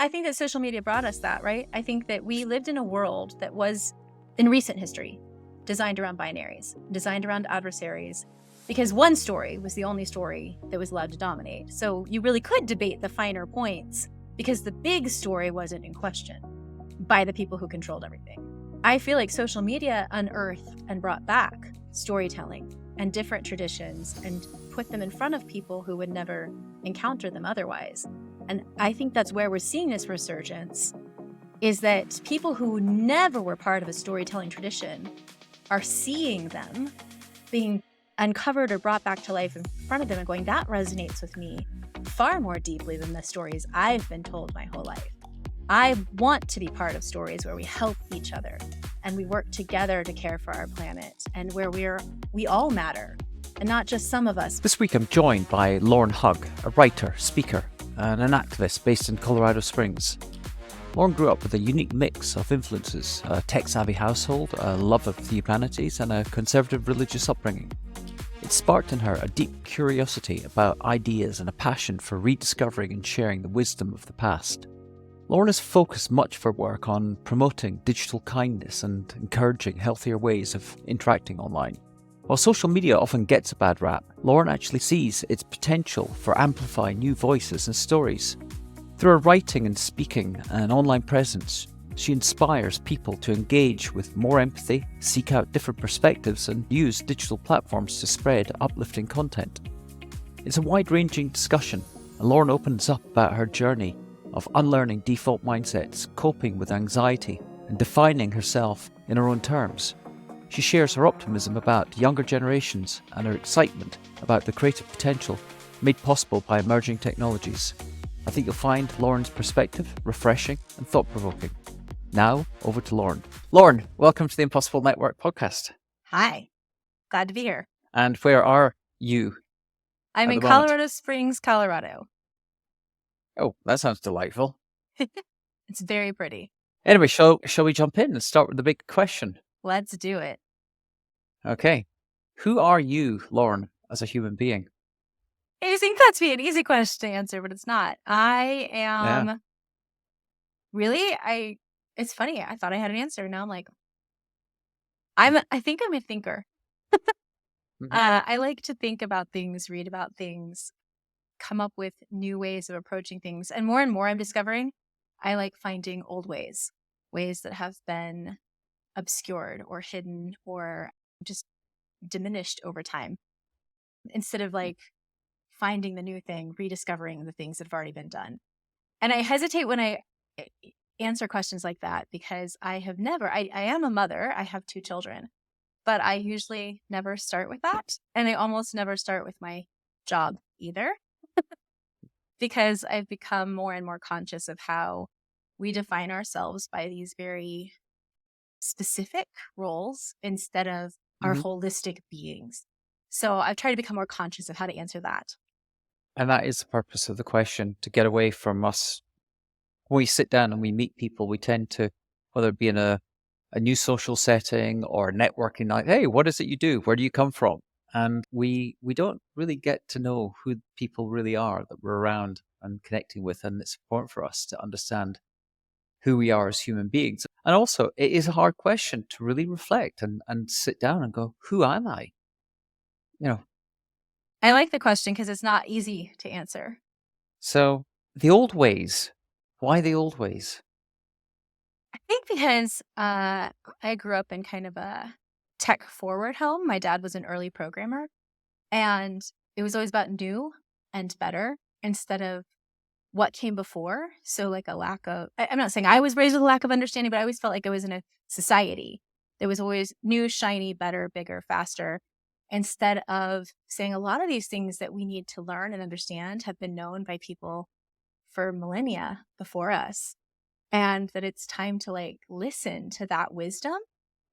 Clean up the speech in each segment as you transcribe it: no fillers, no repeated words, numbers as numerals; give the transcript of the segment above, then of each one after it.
I think that social media brought us that, right? I think that we lived in a world that was, in recent history, designed around binaries, designed around adversaries, because one story was the only story that was allowed to dominate. So you really could debate the finer points because the big story wasn't in question by the people who controlled everything. I feel like social media unearthed and brought back storytelling and different traditions and put them in front of people who would never encounter them otherwise. And I think that's where we're seeing this resurgence, is that people who never were part of a storytelling tradition are seeing them being uncovered or brought back to life in front of them and going, that resonates with me far more deeply than the stories I've been told my whole life. I want to be part of stories where we help each other and we work together to care for our planet, and where we all matter and not just some of us. This week I'm joined by Lauren Hugg, a writer, speaker, and an activist based in Colorado Springs. Lauren grew up with a unique mix of influences: a tech-savvy household, a love of the humanities, and a conservative religious upbringing. It sparked in her a deep curiosity about ideas and a passion for rediscovering and sharing the wisdom of the past. Lauren has focused much of her work on promoting digital kindness and encouraging healthier ways of interacting online. While social media often gets a bad rap, Lauren actually sees its potential for amplifying new voices and stories. Through her writing and speaking and online presence, she inspires people to engage with more empathy, seek out different perspectives, and use digital platforms to spread uplifting content. It's a wide-ranging discussion, and Lauren opens up about her journey of unlearning default mindsets, coping with anxiety, and defining herself in her own terms. She shares her optimism about younger generations and her excitement about the creative potential made possible by emerging technologies. I think you'll find Lauren's perspective refreshing and thought-provoking. Now, over to Lauren. Lauren, welcome to the Impossible Network podcast. Hi, glad to be here. And where are you? I'm in Colorado Springs, Colorado. Oh, that sounds delightful. It's very pretty. Anyway, shall we jump in and start with the big question? Let's do it. Okay. Who are you, Lauren, as a human being? I think that's be an easy question to answer, but it's not. I am really, it's funny. I thought I had an answer. Now I'm like, I think I'm a thinker. I like to think about things, read about things, come up with new ways of approaching things. And more I'm discovering, I like finding old ways that have been obscured or hidden or just diminished over time. Instead of like finding the new thing, rediscovering the things that have already been done. And I hesitate when I answer questions like that because I am a mother. I have 2 children, but I usually never start with that. And I almost never start with my job either. Because I've become more and more conscious of how we define ourselves by these very specific roles instead of our holistic beings. So I've tried to become more conscious of how to answer that. And that is the purpose of the question, to get away from us. When we sit down and we meet people, we tend to, whether it be in a new social setting or networking, like, hey, what is it you do? Where do you come from? And we don't really get to know who people really are that we're around and connecting with. And it's important for us to understand who we are as human beings. And also, it is a hard question to really reflect and sit down and go, who am I? I like the question because it's not easy to answer. So the old ways, why the old ways? I think because I grew up in kind of a tech forward home. My dad was an early programmer, and it was always about new and better instead of what came before. So like a lack of, I'm not saying I was raised with a lack of understanding, but I always felt like I was in a society that was always new, shiny, better, bigger, faster, instead of saying a lot of these things that we need to learn and understand have been known by people for millennia before us. And that it's time to like listen to that wisdom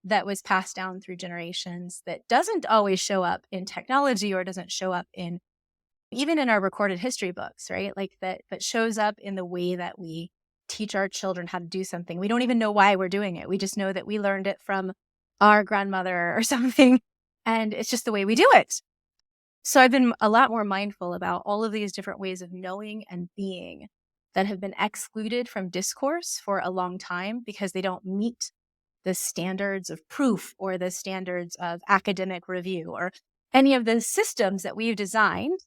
that was passed down through generations that doesn't always show up in technology or doesn't show up in even in our recorded history books, right? Like that shows up in the way that we teach our children how to do something. We don't even know why we're doing it. We just know that we learned it from our grandmother or something, and it's just the way we do it. So I've been a lot more mindful about all of these different ways of knowing and being that have been excluded from discourse for a long time because they don't meet the standards of proof or the standards of academic review or any of the systems that we've designed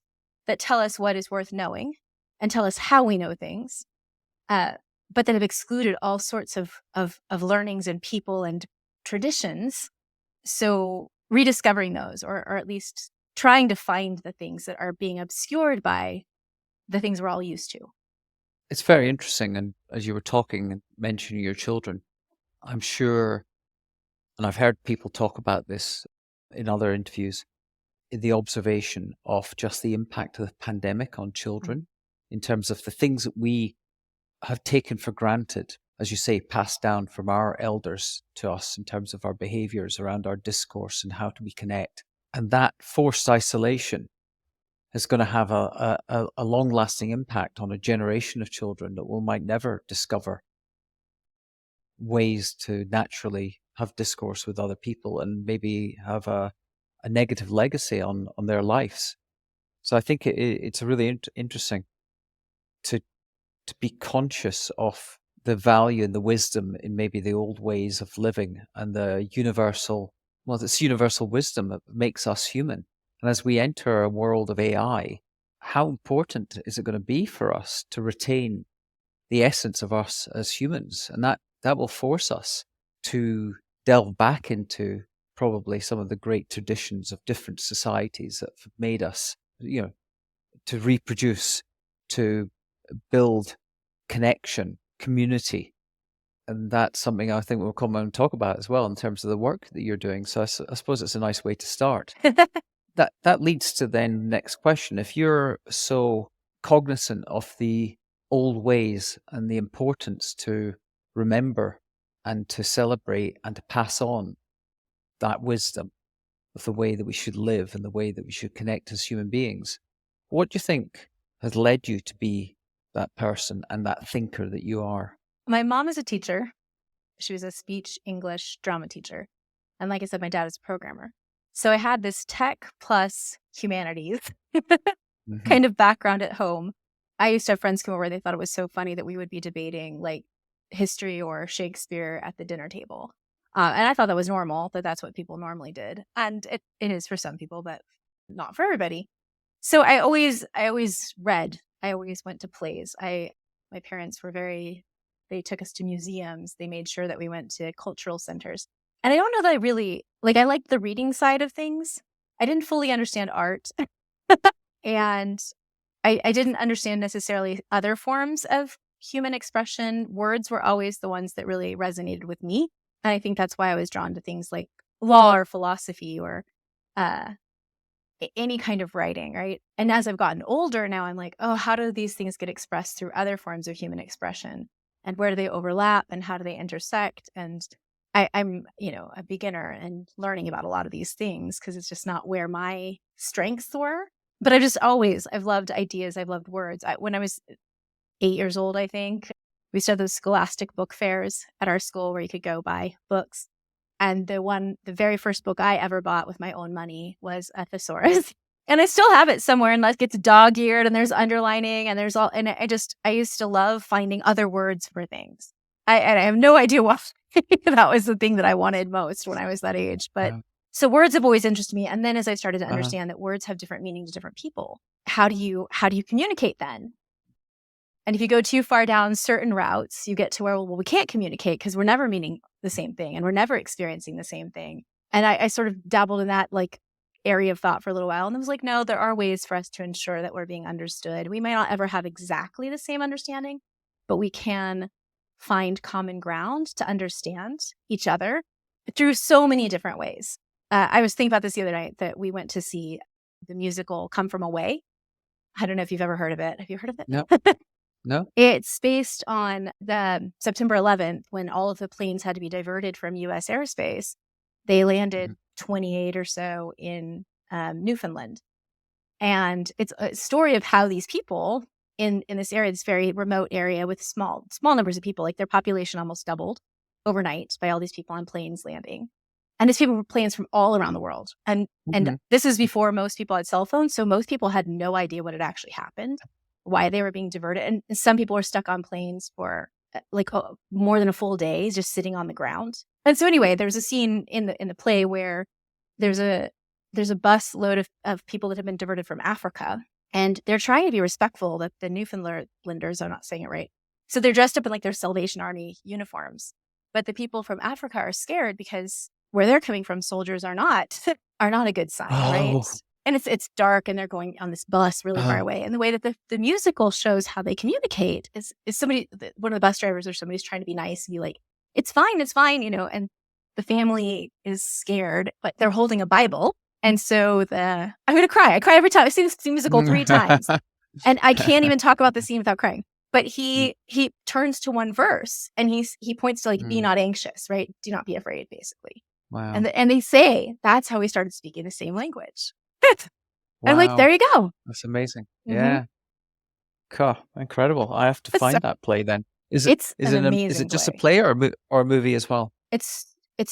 that tell us what is worth knowing and tell us how we know things, but that have excluded all sorts of learnings and people and traditions. So rediscovering those, or at least trying to find the things that are being obscured by the things we're all used to. It's very interesting. And as you were talking and mentioning your children, I'm sure, and I've heard people talk about this in other interviews, the observation of just the impact of the pandemic on children in terms of the things that we have taken for granted, as you say, passed down from our elders to us in terms of our behaviors around our discourse and how do we connect. And that forced isolation is going to have a long-lasting impact on a generation of children that might never discover ways to naturally have discourse with other people and maybe have a negative legacy on their lives. So I think it's really interesting to be conscious of the value and the wisdom in maybe the old ways of living and the universal wisdom that makes us human. And as we enter a world of AI, how important is it going to be for us to retain the essence of us as humans? And that will force us to delve back into probably some of the great traditions of different societies that have made us, to reproduce, to build connection, community. And that's something I think we'll come and talk about as well in terms of the work that you're doing. So I suppose it's a nice way to start. That leads to then the next question. If you're so cognizant of the old ways and the importance to remember and to celebrate and to pass on that wisdom of the way that we should live and the way that we should connect as human beings, what do you think has led you to be that person and that thinker that you are? My mom is a teacher. She was a speech, English, drama teacher. And like I said, my dad is a programmer. So I had this tech plus humanities kind of background at home. I used to have friends come over. They thought it was so funny that we would be debating like history or Shakespeare at the dinner table. And I thought that was normal, that that's what people normally did. And it is for some people, but not for everybody. So I always read. I always went to plays. My parents were they took us to museums. They made sure that we went to cultural centers. And I don't know that I really, I liked the reading side of things. I didn't fully understand art. And I didn't understand necessarily other forms of human expression. Words were always the ones that really resonated with me. And I think that's why I was drawn to things like law or philosophy or any kind of writing, right? And as I've gotten older now, I'm like, oh, how do these things get expressed through other forms of human expression? And where do they overlap and how do they intersect? And I'm, a beginner and learning about a lot of these things because it's just not where my strengths were. But I've loved ideas. I've loved words. When I was 8 years old, I think, we used to have those scholastic book fairs at our school where you could go buy books. And the very first book I ever bought with my own money was a thesaurus. And I still have it somewhere, and it gets dog-eared and there's underlining and there's all, and I used to love finding other words for things. I have no idea why that was the thing that I wanted most when I was that age. But so words have always interested me. And then as I started to understand that words have different meaning to different people, how do you communicate then? And if you go too far down certain routes, you get to where, we can't communicate because we're never meaning the same thing and we're never experiencing the same thing. And I sort of dabbled in that area of thought for a little while. And I was like, no, there are ways for us to ensure that we're being understood. We may not ever have exactly the same understanding, but we can find common ground to understand each other through so many different ways. I was thinking about this the other night that we went to see the musical Come From Away. I don't know if you've ever heard of it. Have you heard of it? No. No. It's based on the September 11th when all of the planes had to be diverted from U.S. airspace. They landed 28 or so in Newfoundland. And it's a story of how these people in this area, this very remote area with small numbers of people, their population almost doubled overnight by all these people on planes landing. And these people were planes from all around the world. And this is before most people had cell phones. So most people had no idea what had actually happened. why they were being diverted. And some people were stuck on planes for like more than a full day, just sitting on the ground. And so anyway, there's a scene in the play where there's a bus load of people that have been diverted from Africa, and they're trying to be respectful that the Newfoundlanders, I'm not saying it right. So they're dressed up in like their Salvation Army uniforms. But the people from Africa are scared because where they're coming from, soldiers are not a good sign, right? And it's dark, and they're going on this bus really far away. And the way that the musical shows how they communicate is somebody, one of the bus drivers or somebody's trying to be nice and be like, it's fine, you know, and the family is scared, but they're holding a Bible. And so I'm going to cry. I cry every time. I've seen this musical 3 times, and I can't even talk about the scene without crying. But he turns to one verse, and he points to like, be not anxious, right? Do not be afraid, basically. Wow. And they say that's how we started speaking the same language. Wow. I'm like, there you go. That's amazing. Mhm. Yeah. Cool. Incredible. I have to find that play then. Is It's it an amazing is it just play. a play or a movie as well? It's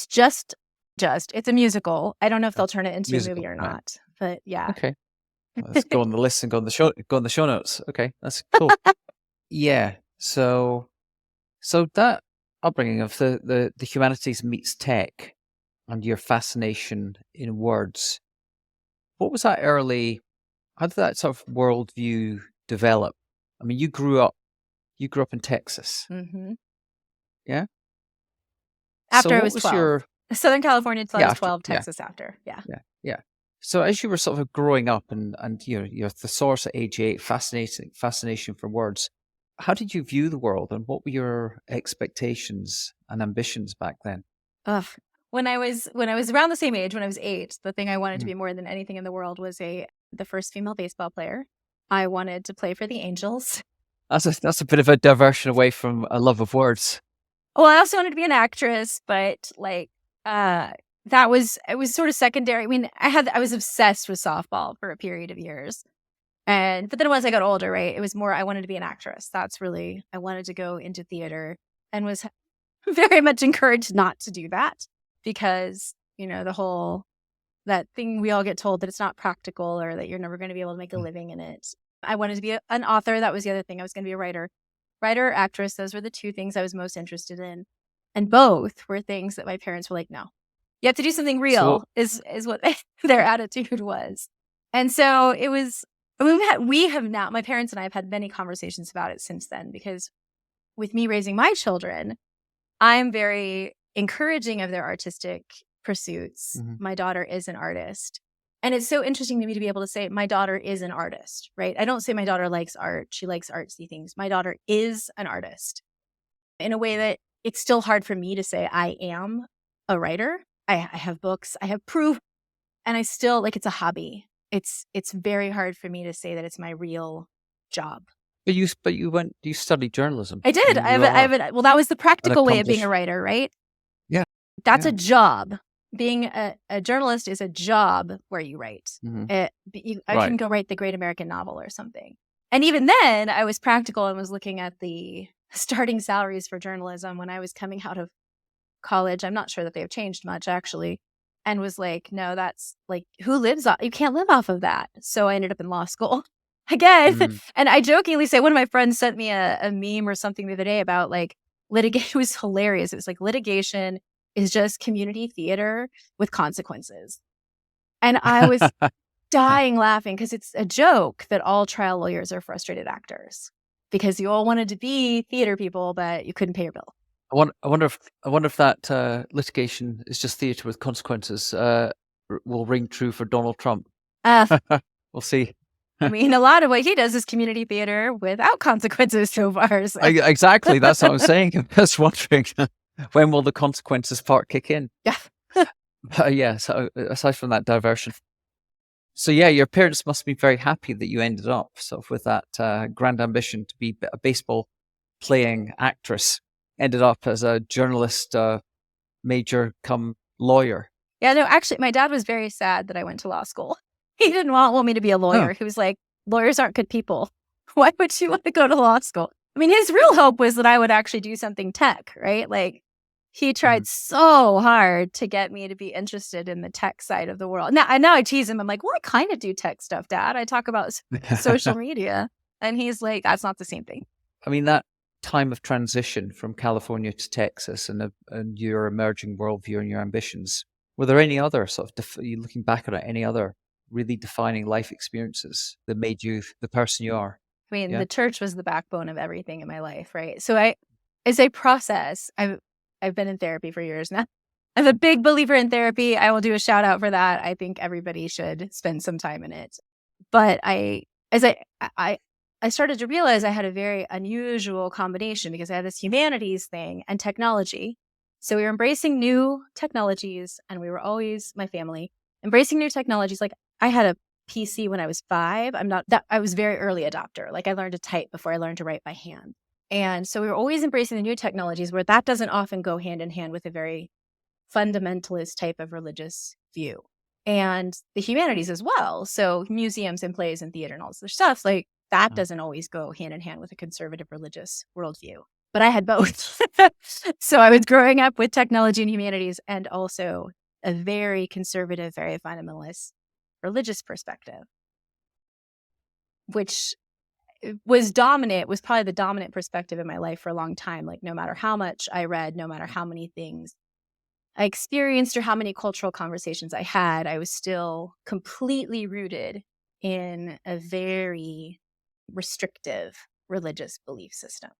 just it's a musical. I don't know if they'll turn it into a Musical, movie or right. not, but yeah. Okay. Let's go on the list and go on the show notes. Okay, that's cool. Yeah. So that upbringing of the humanities meets tech and your fascination in words. What was that early? How did that sort of worldview develop? I mean, you grew up in Texas. Mm-hmm. Yeah. After So I what was was 12. your Southern California until I was 12, yeah. Texas after. Yeah. Yeah. So as you were sort of growing up and you're thesaurus at age 8, fascination for words, how did you view the world and what were your expectations and ambitions back then? Ugh. When I was around the same age, when I was 8, the thing I wanted to be more than anything in the world was the first female baseball player. I wanted to play for the Angels. That's a bit of a diversion away from a love of words. Well, I also wanted to be an actress, but like it was sort of secondary. I mean, I was obsessed with softball for a period of years. But then once I got older, right, it was more I wanted to be an actress. I wanted to go into theater, and was very much encouraged not to do that because, you know, the whole that thing we all get told that it's not practical or that you're never going to be able to make a living in it. I wanted to be an author. That was the other thing. I was going to be a writer or actress. Those were the 2 things I was most interested in. And both were things that my parents were like, no, you have to do something real, is what their attitude was. And so it was, we have now, my parents and I have had many conversations about it since then, because with me raising my children, I'm very encouraging of their artistic pursuits. Mm-hmm. My daughter is an artist. And it's so interesting to me to be able to say my daughter is an artist, right? I don't say my daughter likes art. She likes artsy things. My daughter is an artist in a way that it's still hard for me to say I am a writer. I have books, I have proof, and I still like it's a hobby. It's very hard for me to say that it's my real job. But you studied journalism. I did. Well, that was the practical way of being a writer, right? Yeah. That's a job. Being a journalist is a job where you write. Mm-hmm. I couldn't go write the Great American Novel or something. And even then, I was practical and was looking at the starting salaries for journalism when I was coming out of college. I'm not sure that they've changed much, actually. And was like, no, that's like, you can't live off of that. So I ended up in law school again. And I jokingly say, one of my friends sent me a meme or something the other day about like litigation. It was hilarious. It was like litigation is just community theater with consequences. And I was dying laughing because it's a joke that all trial lawyers are frustrated actors because you all wanted to be theater people, but you couldn't pay your bill. I wonder if that litigation is just theater with consequences will ring true for Donald Trump. We'll see. I mean, a lot of what he does is community theater without consequences so far. So. Exactly. That's what I'm saying. I'm just wondering when will the consequences part kick in? Yeah. Yeah. So aside from that diversion. So yeah, your parents must be very happy that you ended up sort of with that grand ambition to be a baseball playing actress. Ended up as a journalist major come lawyer. Yeah, no, actually, my dad was very sad that I went to law school. He didn't want me to be a lawyer. He was like, lawyers aren't good people. Why would you want to go to law school? I mean, his real hope was that I would actually do something tech, right? Like, he tried so hard to get me to be interested in the tech side of the world. Now I tease him. I'm like, well, I kind of do tech stuff, Dad. I talk about social media. And he's like, that's not the same thing. I mean, that time of transition from California to Texas and your emerging worldview and your ambitions, were there any other sort of, you looking back at it, any other really defining life experiences that made you the person you are? I mean, Yeah. the church was the backbone of everything in my life, right? So as a process, I've been in therapy for years now. I'm a big believer in therapy. I will do a shout out for that. I think everybody should spend some time in it. But as I started to realize I had a very unusual combination because I had this humanities thing and technology. So we were embracing new technologies, and we were always, my family, embracing new technologies. Like I had a PC when I was 5. I was very early adopter. Like I learned to type before I learned to write by hand. And so we were always embracing the new technologies, where that doesn't often go hand in hand with a very fundamentalist type of religious view. And the humanities as well. So museums and plays and theater and all this other stuff, like that doesn't always go hand in hand with a conservative religious worldview. But I had both. So I was growing up with technology and humanities, and also a very conservative, very fundamentalist religious perspective, which was probably the dominant perspective in my life for a long time. Like no matter how much I read, no matter how many things I experienced or how many cultural conversations I had, I was still completely rooted in a very restrictive religious belief system.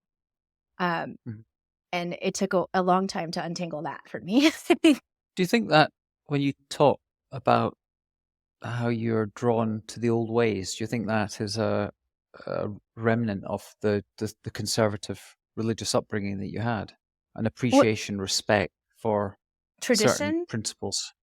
Mhm. And it took a long time to untangle that for me. Do you think that when you talk about how you're drawn to the old ways, do you think that is a remnant of the conservative religious upbringing that you had? An What appreciation, respect for certain tradition? principles?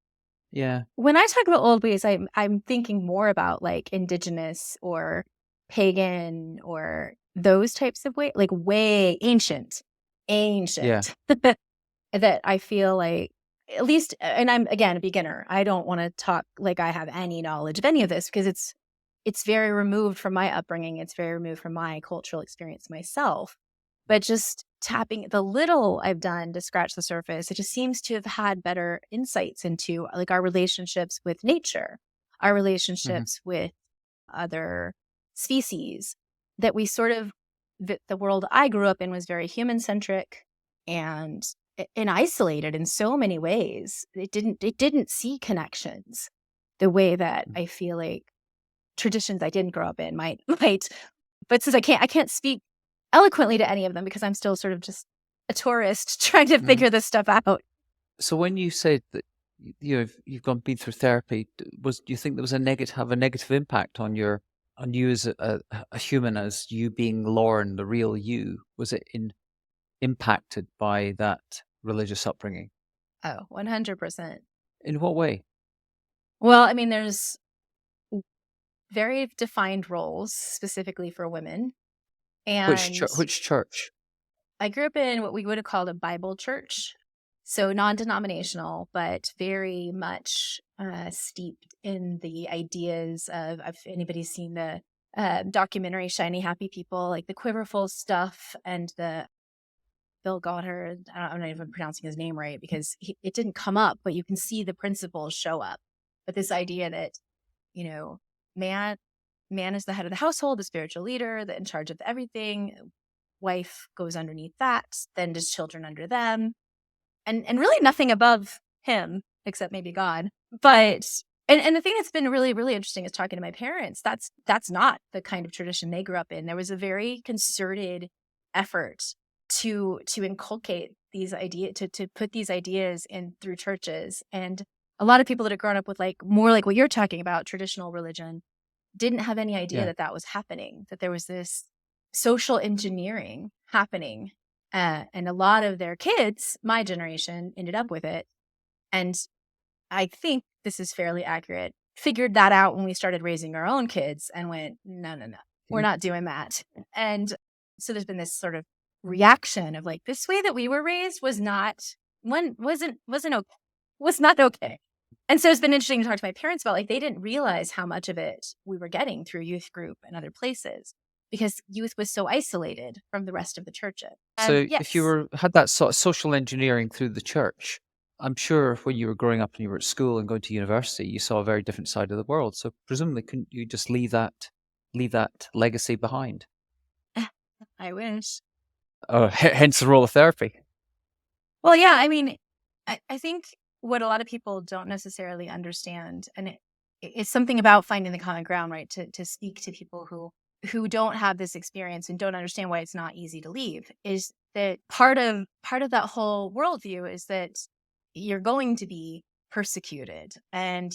Yeah. When I talk about old ways, I'm thinking more about like indigenous or pagan or those types of way, like way ancient, Yeah. ancient. That I feel like, at least, and I'm again a beginner. I don't want to talk like I have any knowledge of any of this, because it's very removed from my upbringing. It's very removed from my cultural experience myself. But just tapping the little I've done to scratch the surface, it just seems to have had better insights into like our relationships with nature, our Hmm. relationships with other species, that we sort of, the world I grew up in was very human centric and isolated in so many ways. It didn't see connections the way that I feel like traditions I didn't grow up in might. But since I can't speak eloquently to any of them because I'm still sort of just a tourist trying to Hmm. figure this stuff out. So when you said that you've been through therapy, do you think there was a negative impact on you as a human, as you being Lauren, the real you? Was it impacted by that religious upbringing? Oh, 100%. In what way? Well, I mean, there's very defined roles specifically for women. And Which church? I grew up in what we would have called a Bible church. So non-denominational, but very much steeped in the ideas of, if anybody's seen the documentary Shiny Happy People, like the quiverful stuff, and the Bill Goddard, I'm not even pronouncing his name right because it didn't come up, but you can see the principles show up. But this idea that, you know, man is the head of the household, the spiritual leader, the in charge of everything. Wife goes underneath that, then just children under them, and really nothing above him except maybe God. But and the thing that's been really, really interesting is talking to my parents. That's not the kind of tradition they grew up in. There was a very concerted effort to inculcate these ideas, to put these ideas in through churches. And a lot of people that had grown up with like more like what you're talking about, traditional religion, didn't have any idea Yeah. that that was happening, that there was this social engineering happening. And a lot of their kids, my generation, ended up with it. And I think this is fairly accurate. Figured that out when we started raising our own kids and went, no, no, no, we're Mhm. not doing that. And so there's been this sort of reaction of like, this way that we were raised was not, wasn't okay, was not okay. And so it's been interesting to talk to my parents about, like, they didn't realize how much of it we were getting through youth group and other places because youth was so isolated from the rest of the churches. And So if you yes, had that sort of social engineering through the church, I'm sure when you were growing up and you were at school and going to university, you saw a very different side of the world. So presumably, couldn't you just leave that legacy behind? I wish. Hence the role of therapy. Well, yeah, I mean, I think what a lot of people don't necessarily understand, and it's something about finding the common ground, right? To speak to people who don't have this experience and don't understand why it's not easy to leave, is that part of that whole worldview is that you're going to be persecuted and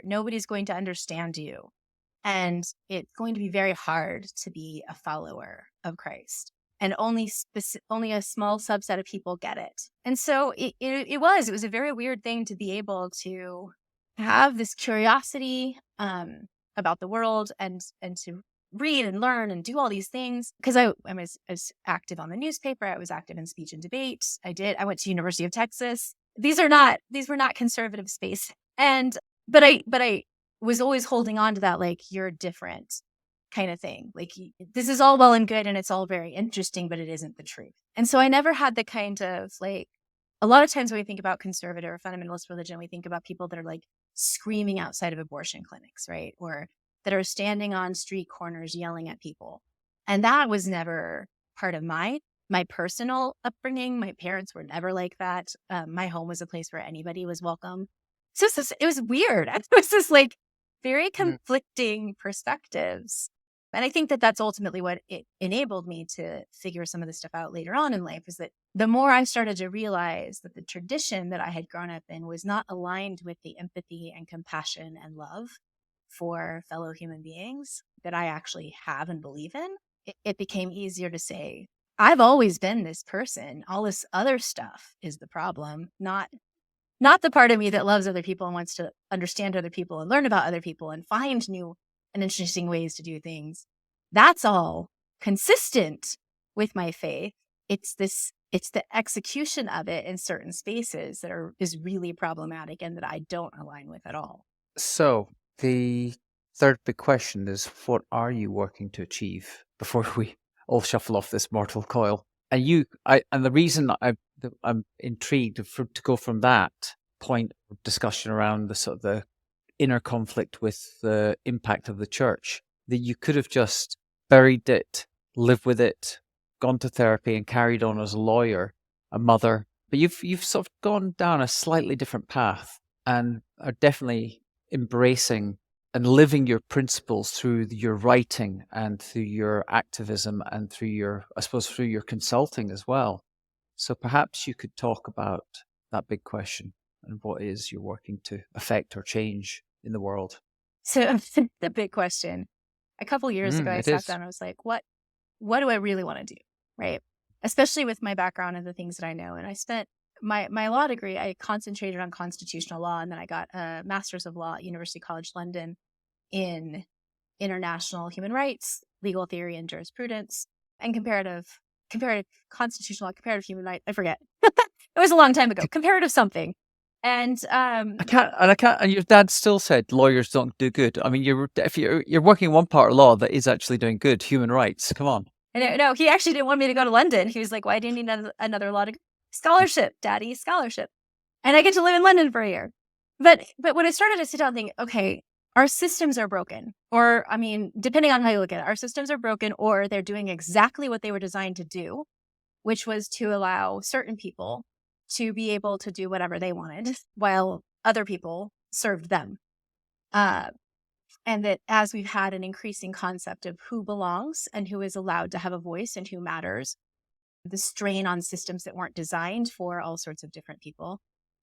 nobody's going to understand you. And it's going to be very hard to be a follower of Christ. And only a small subset of people get it. And so it was a very weird thing to be able to have this curiosity about the world and to read and learn and do all these things. Because I was active on the newspaper. I was active in speech and debate. I went to University of Texas. These were not conservative space. But I was always holding on to that, like, you're different kind of thing. Like, this is all well and good and it's all very interesting, but it isn't the truth. And so I never had the kind of, like, a lot of times when we think about conservative or fundamentalist religion, we think about people that are like screaming outside of abortion clinics, right? Or that are standing on street corners yelling at people. And that was never part of my personal upbringing. My parents were never like that. My home was a place where anybody was welcome. So it was weird. It was this like very conflicting perspectives. And I think that that's ultimately what it enabled me to figure some of this stuff out later on in life, is that the more I started to realize that the tradition that I had grown up in was not aligned with the empathy and compassion and love for fellow human beings that I actually have and believe in, it became easier to say, I've always been this person. All this other stuff is the problem, not the part of me that loves other people and wants to understand other people and learn about other people and find new and interesting ways to do things. That's all consistent with my faith. It's the execution of it in certain spaces that is really problematic and that I don't align with at all. So the third big question is, what are you working to achieve before we all shuffle off this mortal coil? And the reason I'm intrigued to go from that point of discussion around the sort of the inner conflict with the impact of the church, that you could have just buried it, lived with it, gone to therapy and carried on as a lawyer, a mother, but you've sort of gone down a slightly different path and are definitely embracing and living your principles through your writing and through your activism and through your consulting as well. So perhaps you could talk about that big question and what it is you're working to affect or change in the world. So the big question. A couple years ago, I sat down and I was like, what do I really want to do? Right. Especially with my background and the things that I know. And I spent my law degree, I concentrated on constitutional law, and then I got a master's of law at University College London in international human rights, legal theory and jurisprudence, and comparative constitutional law, comparative human rights. I forget. It was a long time ago. Comparative something. And I can't. And your dad still said lawyers don't do good. I mean, you're working in one part of law that is actually doing good, human rights. Come on. No, he actually didn't want me to go to London. He was like, "Why do you need another law degree? Scholarship, Daddy, scholarship." And I get to live in London for a year. But when I started to sit down and think, okay, our systems are broken, or, I mean, depending on how you look at it, our systems are broken, or they're doing exactly what they were designed to do, which was to allow certain people to be able to do whatever they wanted while other people served them. And that as we've had an increasing concept of who belongs and who is allowed to have a voice and who matters, the strain on systems that weren't designed for all sorts of different people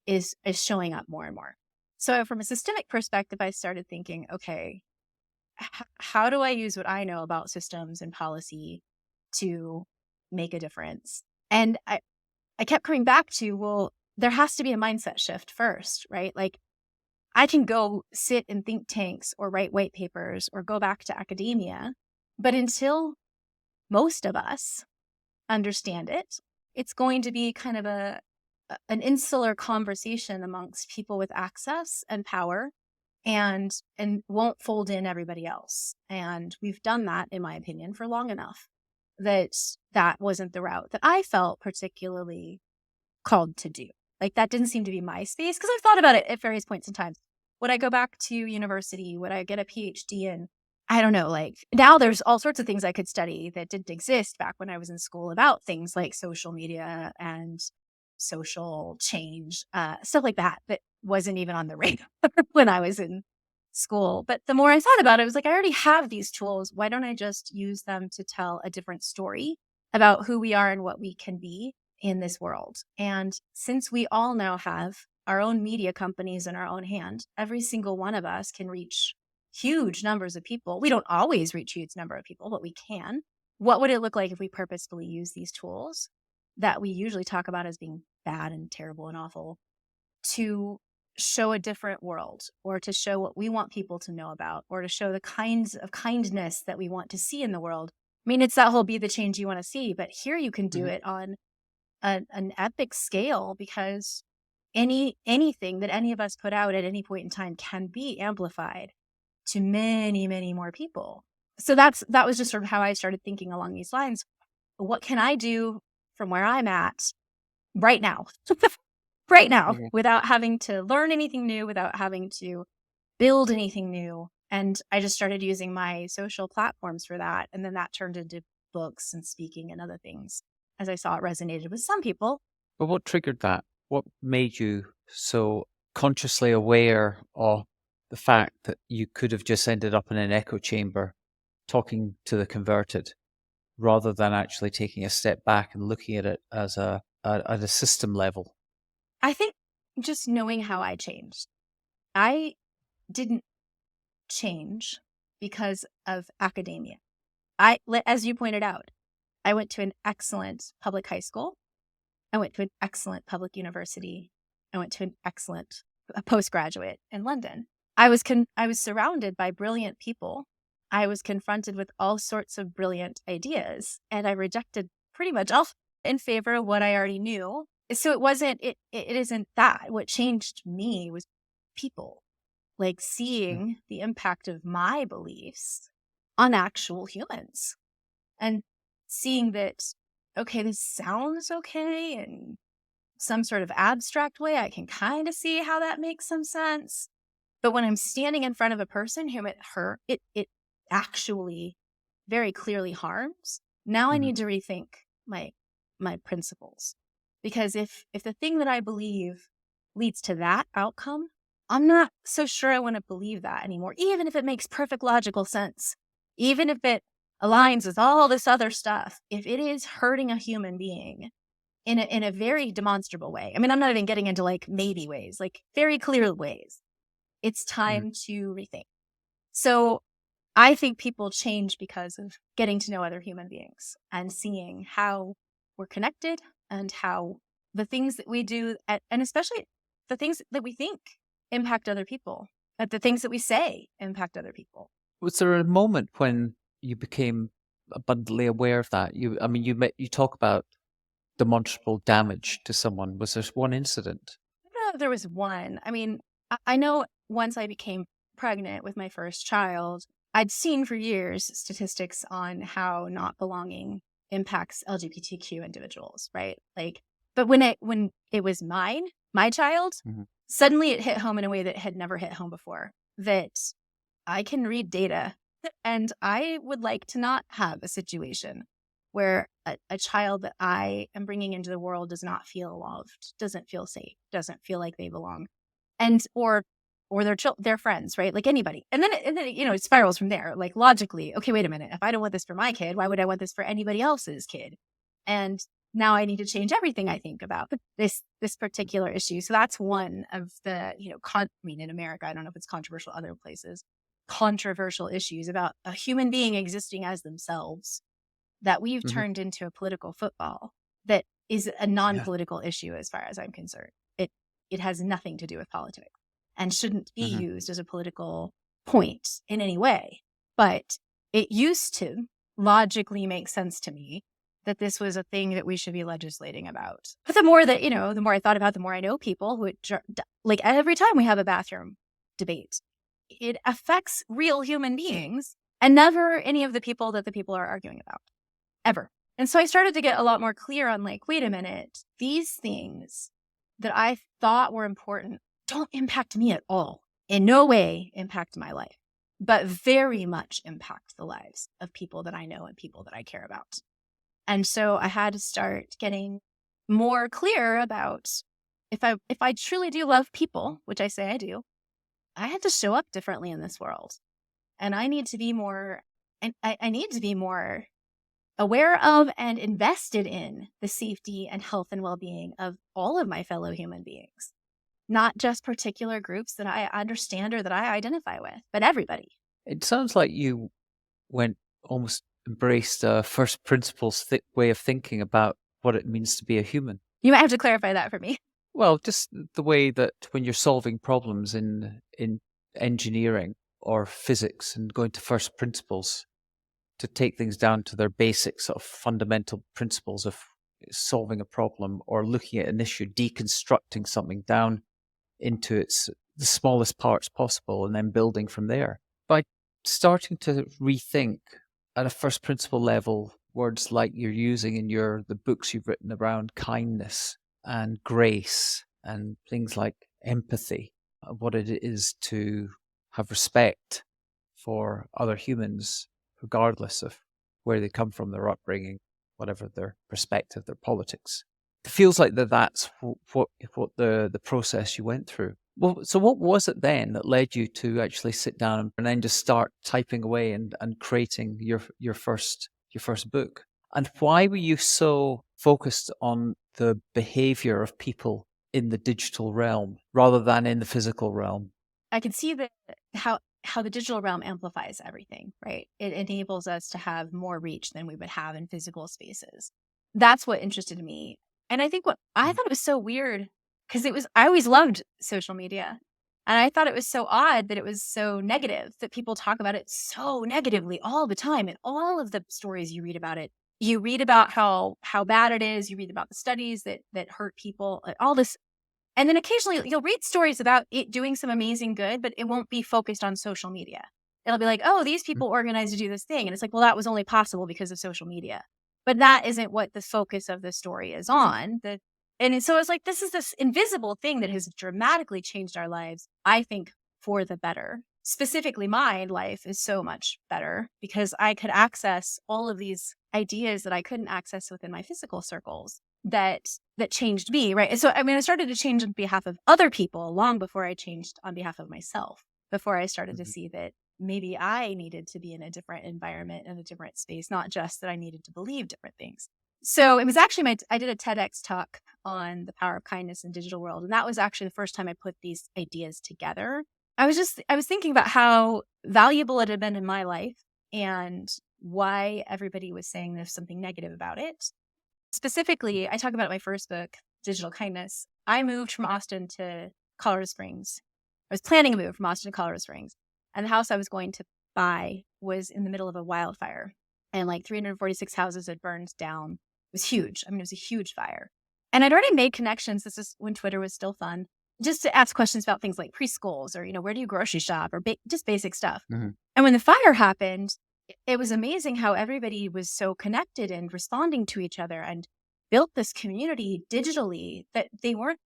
is showing up more and more. So from a systemic perspective, I started thinking, okay, how do I use what I know about systems and policy to make a difference? And I kept coming back to, well, there has to be a mindset shift first, right? Like, I can go sit in think tanks or write white papers or go back to academia, but until most of us understand it, it's going to be kind of an insular conversation amongst people with access and power, and won't fold in everybody else. And we've done that, in my opinion, for long enough that wasn't the route that I felt particularly called to do. Like, that didn't seem to be my space, because I've thought about it at various points in time. Would I go back to university? Would I get a PhD in I don't know, like now there's all sorts of things I could study that didn't exist back when I was in school about things like social media and social change, stuff like that, that wasn't even on the radar when I was in school. But the more I thought about it, I was like, I already have these tools. Why don't I just use them to tell a different story about who we are and what we can be in this world? And since we all now have our own media companies in our own hand, every single one of us can reach huge numbers of people. We don't always reach huge number of people, but we can. What would it look like if we purposefully use these tools that we usually talk about as being bad and terrible and awful to show a different world, or to show what we want people to know about, or to show the kinds of kindness that we want to see in the world? I mean, it's that whole be the change you want to see, but here you can do it on an epic scale, because anything that any of us put out at any point in time can be amplified to many, many more people. So that was just sort of how I started thinking along these lines. What can I do from where I'm at right now, right now, Yeah. without having to learn anything new, without having to build anything new? And I just started using my social platforms for that. And then that turned into books and speaking and other things, as I saw it resonated with some people. But what triggered that? What made you so consciously aware of the fact that you could have just ended up in an echo chamber talking to the converted, rather than actually taking a step back and looking at it as at a system level? I think just knowing how I changed. I didn't change because of academia. As you pointed out, I went to an excellent public high school. I went to an excellent public university. I went to an excellent postgraduate in London. I was surrounded by brilliant people. I was confronted with all sorts of brilliant ideas, and I rejected pretty much all in favor of what I already knew. So it isn't that. What changed me was people, like seeing the impact of my beliefs on actual humans, and seeing that, okay, this sounds okay in some sort of abstract way. I can kind of see how that makes some sense. But when I'm standing in front of a person whom it actually very clearly harms, now I need to rethink my principles. Because if the thing that I believe leads to that outcome, I'm not so sure I want to believe that anymore, even if it makes perfect logical sense, even if it aligns with all this other stuff. If it is hurting a human being in a very demonstrable way, I mean, I'm not even getting into like maybe ways, like very clear ways, it's time to rethink. So I think people change because of getting to know other human beings and seeing how we're connected, and how the things that we do, and especially the things that we think, impact other people, that the things that we say impact other people. Was there a moment when you became abundantly aware of that? You talk about demonstrable damage to someone. Was there one incident? I don't know if there was one. I mean, I know once I became pregnant with my first child, I'd seen for years statistics on how not belonging impacts LGBTQ individuals, right? Like, but when it was my child, suddenly it hit home in a way that had never hit home before, that I can read data, and I would like to not have a situation where a child that I am bringing into the world does not feel loved, doesn't feel safe, doesn't feel like they belong, and or their friends, right? Like anybody. And then it spirals from there. Like logically, okay, wait a minute. If I don't want this for my kid, why would I want this for anybody else's kid? And now I need to change everything I think about this particular issue. So that's one of the, in America, I don't know if it's controversial other places, controversial issues about a human being existing as themselves that we've turned into a political football that is a non-political issue as far as I'm concerned. It has nothing to do with politics and shouldn't be used as a political point in any way. But it used to logically make sense to me that this was a thing that we should be legislating about. But the more that, the more I thought about it, the more I know people who, like every time we have a bathroom debate, it affects real human beings and never any of the people that the people are arguing about, ever. And so I started to get a lot more clear on like, wait a minute, these things that I thought were important don't impact me at all. In no way impact my life. but very much impact the lives of people that I know and people that I care about. And so I had to start getting more clear about if I truly do love people, which I say I do, I had to show up differently in this world. And I need to be more, and I need to be more aware of and invested in the safety and health and well-being of all of my fellow human beings, not just particular groups that I understand or that I identify with, but everybody. It sounds like you went almost embraced a first principles way of thinking about what it means to be a human. You might have to clarify that for me. Well, just the way that when you're solving problems in engineering or physics and going to first principles to take things down to their basic sort of fundamental principles of solving a problem or looking at an issue, deconstructing something down into the smallest parts possible and then building from there. By starting to rethink at a first principle level words like you're using in the books you've written around kindness and grace and things like empathy, what it is to have respect for other humans, regardless of where they come from, their upbringing, whatever their perspective, their politics. It feels like that's what the process you went through. Well, so what was it then that led you to actually sit down and then just start typing away and creating your first book? And why were you so focused on the behavior of people in the digital realm rather than in the physical realm? I could see that how the digital realm amplifies everything, right? It enables us to have more reach than we would have in physical spaces. That's what interested me. And I think what I thought it was so weird because I always loved social media. And I thought it was so odd that it was so negative, that people talk about it so negatively all the time. And all of the stories you read about it, you read about how bad it is. You read about the studies that hurt people, all this. And then occasionally you'll read stories about it doing some amazing good, but it won't be focused on social media. It'll be like, oh, these people organized to do this thing. And it's like, well, that was only possible because of social media. But that isn't what the focus of the story is on. And so it's like, this is this invisible thing that has dramatically changed our lives, I think, for the better. Specifically, my life is so much better because I could access all of these ideas that I couldn't access within my physical circles that changed me, right? And so, I mean, I started to change on behalf of other people long before I changed on behalf of myself, before I started to see that maybe I needed to be in a different environment, in a different space, not just that I needed to believe different things. So it was actually I did a TEDx talk on the power of kindness in the digital world. And that was actually the first time I put these ideas together. I was thinking about how valuable it had been in my life and why everybody was saying there's something negative about it. Specifically, I talk about my first book, Digital Kindness. I moved from Austin to Colorado Springs. I was planning a move from Austin to Colorado Springs. And the house I was going to buy was in the middle of a wildfire. And like 346 houses had burned down. It was huge. I mean, it was a huge fire. And I'd already made connections. This is when Twitter was still fun. Just to ask questions about things like preschools or, where do you grocery shop or just basic stuff. Mm-hmm. And when the fire happened, it was amazing how everybody was so connected and responding to each other and built this community digitally that they weren't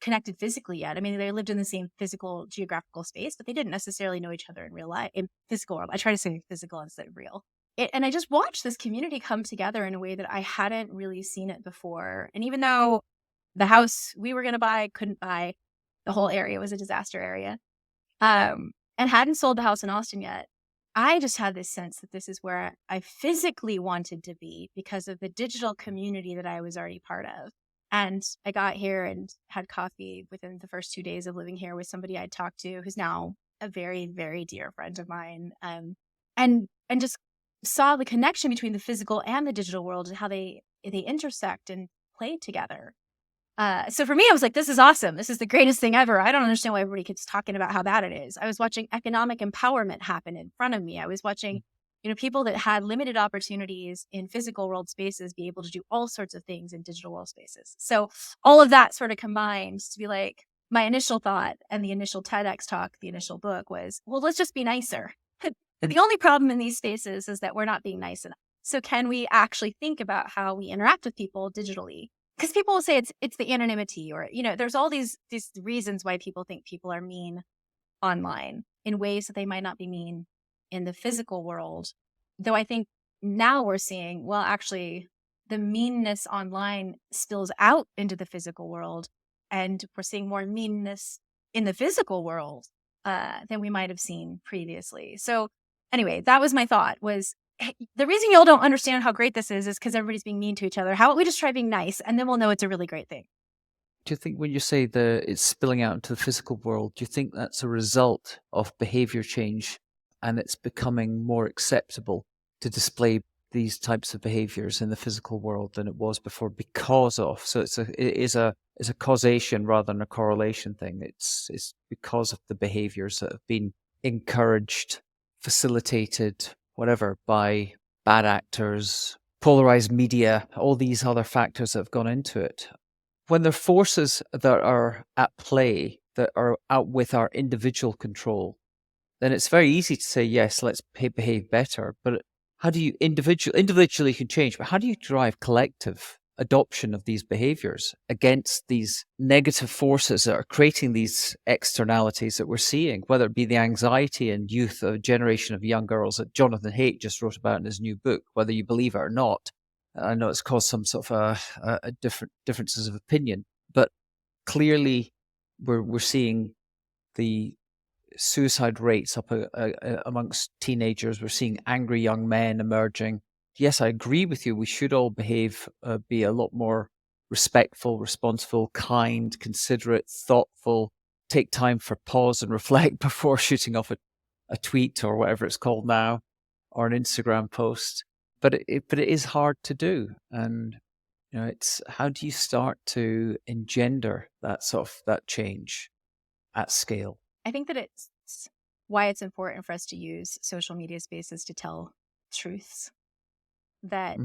connected physically yet. I mean, they lived in the same physical geographical space, but they didn't necessarily know each other in real life, in physical world. I try to say physical instead of real. And I just watched this community come together in a way that I hadn't really seen it before. And even though the house we were going to buy, couldn't buy, the whole area was a disaster area, and hadn't sold the house in Austin yet, I just had this sense that this is where I physically wanted to be because of the digital community that I was already part of. And I got here and had coffee within the first 2 days of living here with somebody I'd talked to who's now a very, very dear friend of mine. And just saw the connection between the physical and the digital world and how they intersect and play together. So for me, I was like, this is awesome. This is the greatest thing ever. I don't understand why everybody keeps talking about how bad it is. I was watching economic empowerment happen in front of me. I was watching, people that had limited opportunities in physical world spaces be able to do all sorts of things in digital world spaces. So all of that sort of combined to be like, my initial thought and the initial TEDx talk, the initial book was, well, let's just be nicer. The only problem in these spaces is that we're not being nice enough. So can we actually think about how we interact with people digitally? Because people will say it's the anonymity or, there's all these reasons why people think people are mean online in ways that they might not be mean in the physical world. Though I think now we're seeing, well, actually, the meanness online spills out into the physical world, and we're seeing more meanness in the physical world than we might have seen previously. So anyway, that was my thought, was hey, the reason y'all don't understand how great this is because everybody's being mean to each other. How about we just try being nice, and then we'll know it's a really great thing. Do you think when you say it's spilling out into the physical world, do you think that's a result of behavior change and it's becoming more acceptable to display these types of behaviors in the physical world than it was before because of? So it is a causation rather than a correlation thing. It's because of the behaviors that have been encouraged, facilitated, whatever, by bad actors, polarized media, all these other factors that have gone into it. When there are forces that are at play that are out with our individual control, then it's very easy to say, yes, let's behave better. But how do you individually can change, but how do you drive collective adoption of these behaviors against these negative forces that are creating these externalities that we're seeing, whether it be the anxiety in youth, a generation of young girls that Jonathan Haidt just wrote about in his new book, whether you believe it or not. I know it's caused some sort of a differences of opinion, but clearly we're seeing the suicide rates up amongst teenagers. We're seeing angry young men emerging. Yes, I agree with you. We should all be a lot more respectful, responsible, kind, considerate, thoughtful, take time for pause and reflect before shooting off a tweet or whatever it's called now, or an Instagram post. But it is hard to do. And it's how do you start to engender that that change at scale? I think that it's why it's important for us to use social media spaces to tell truths that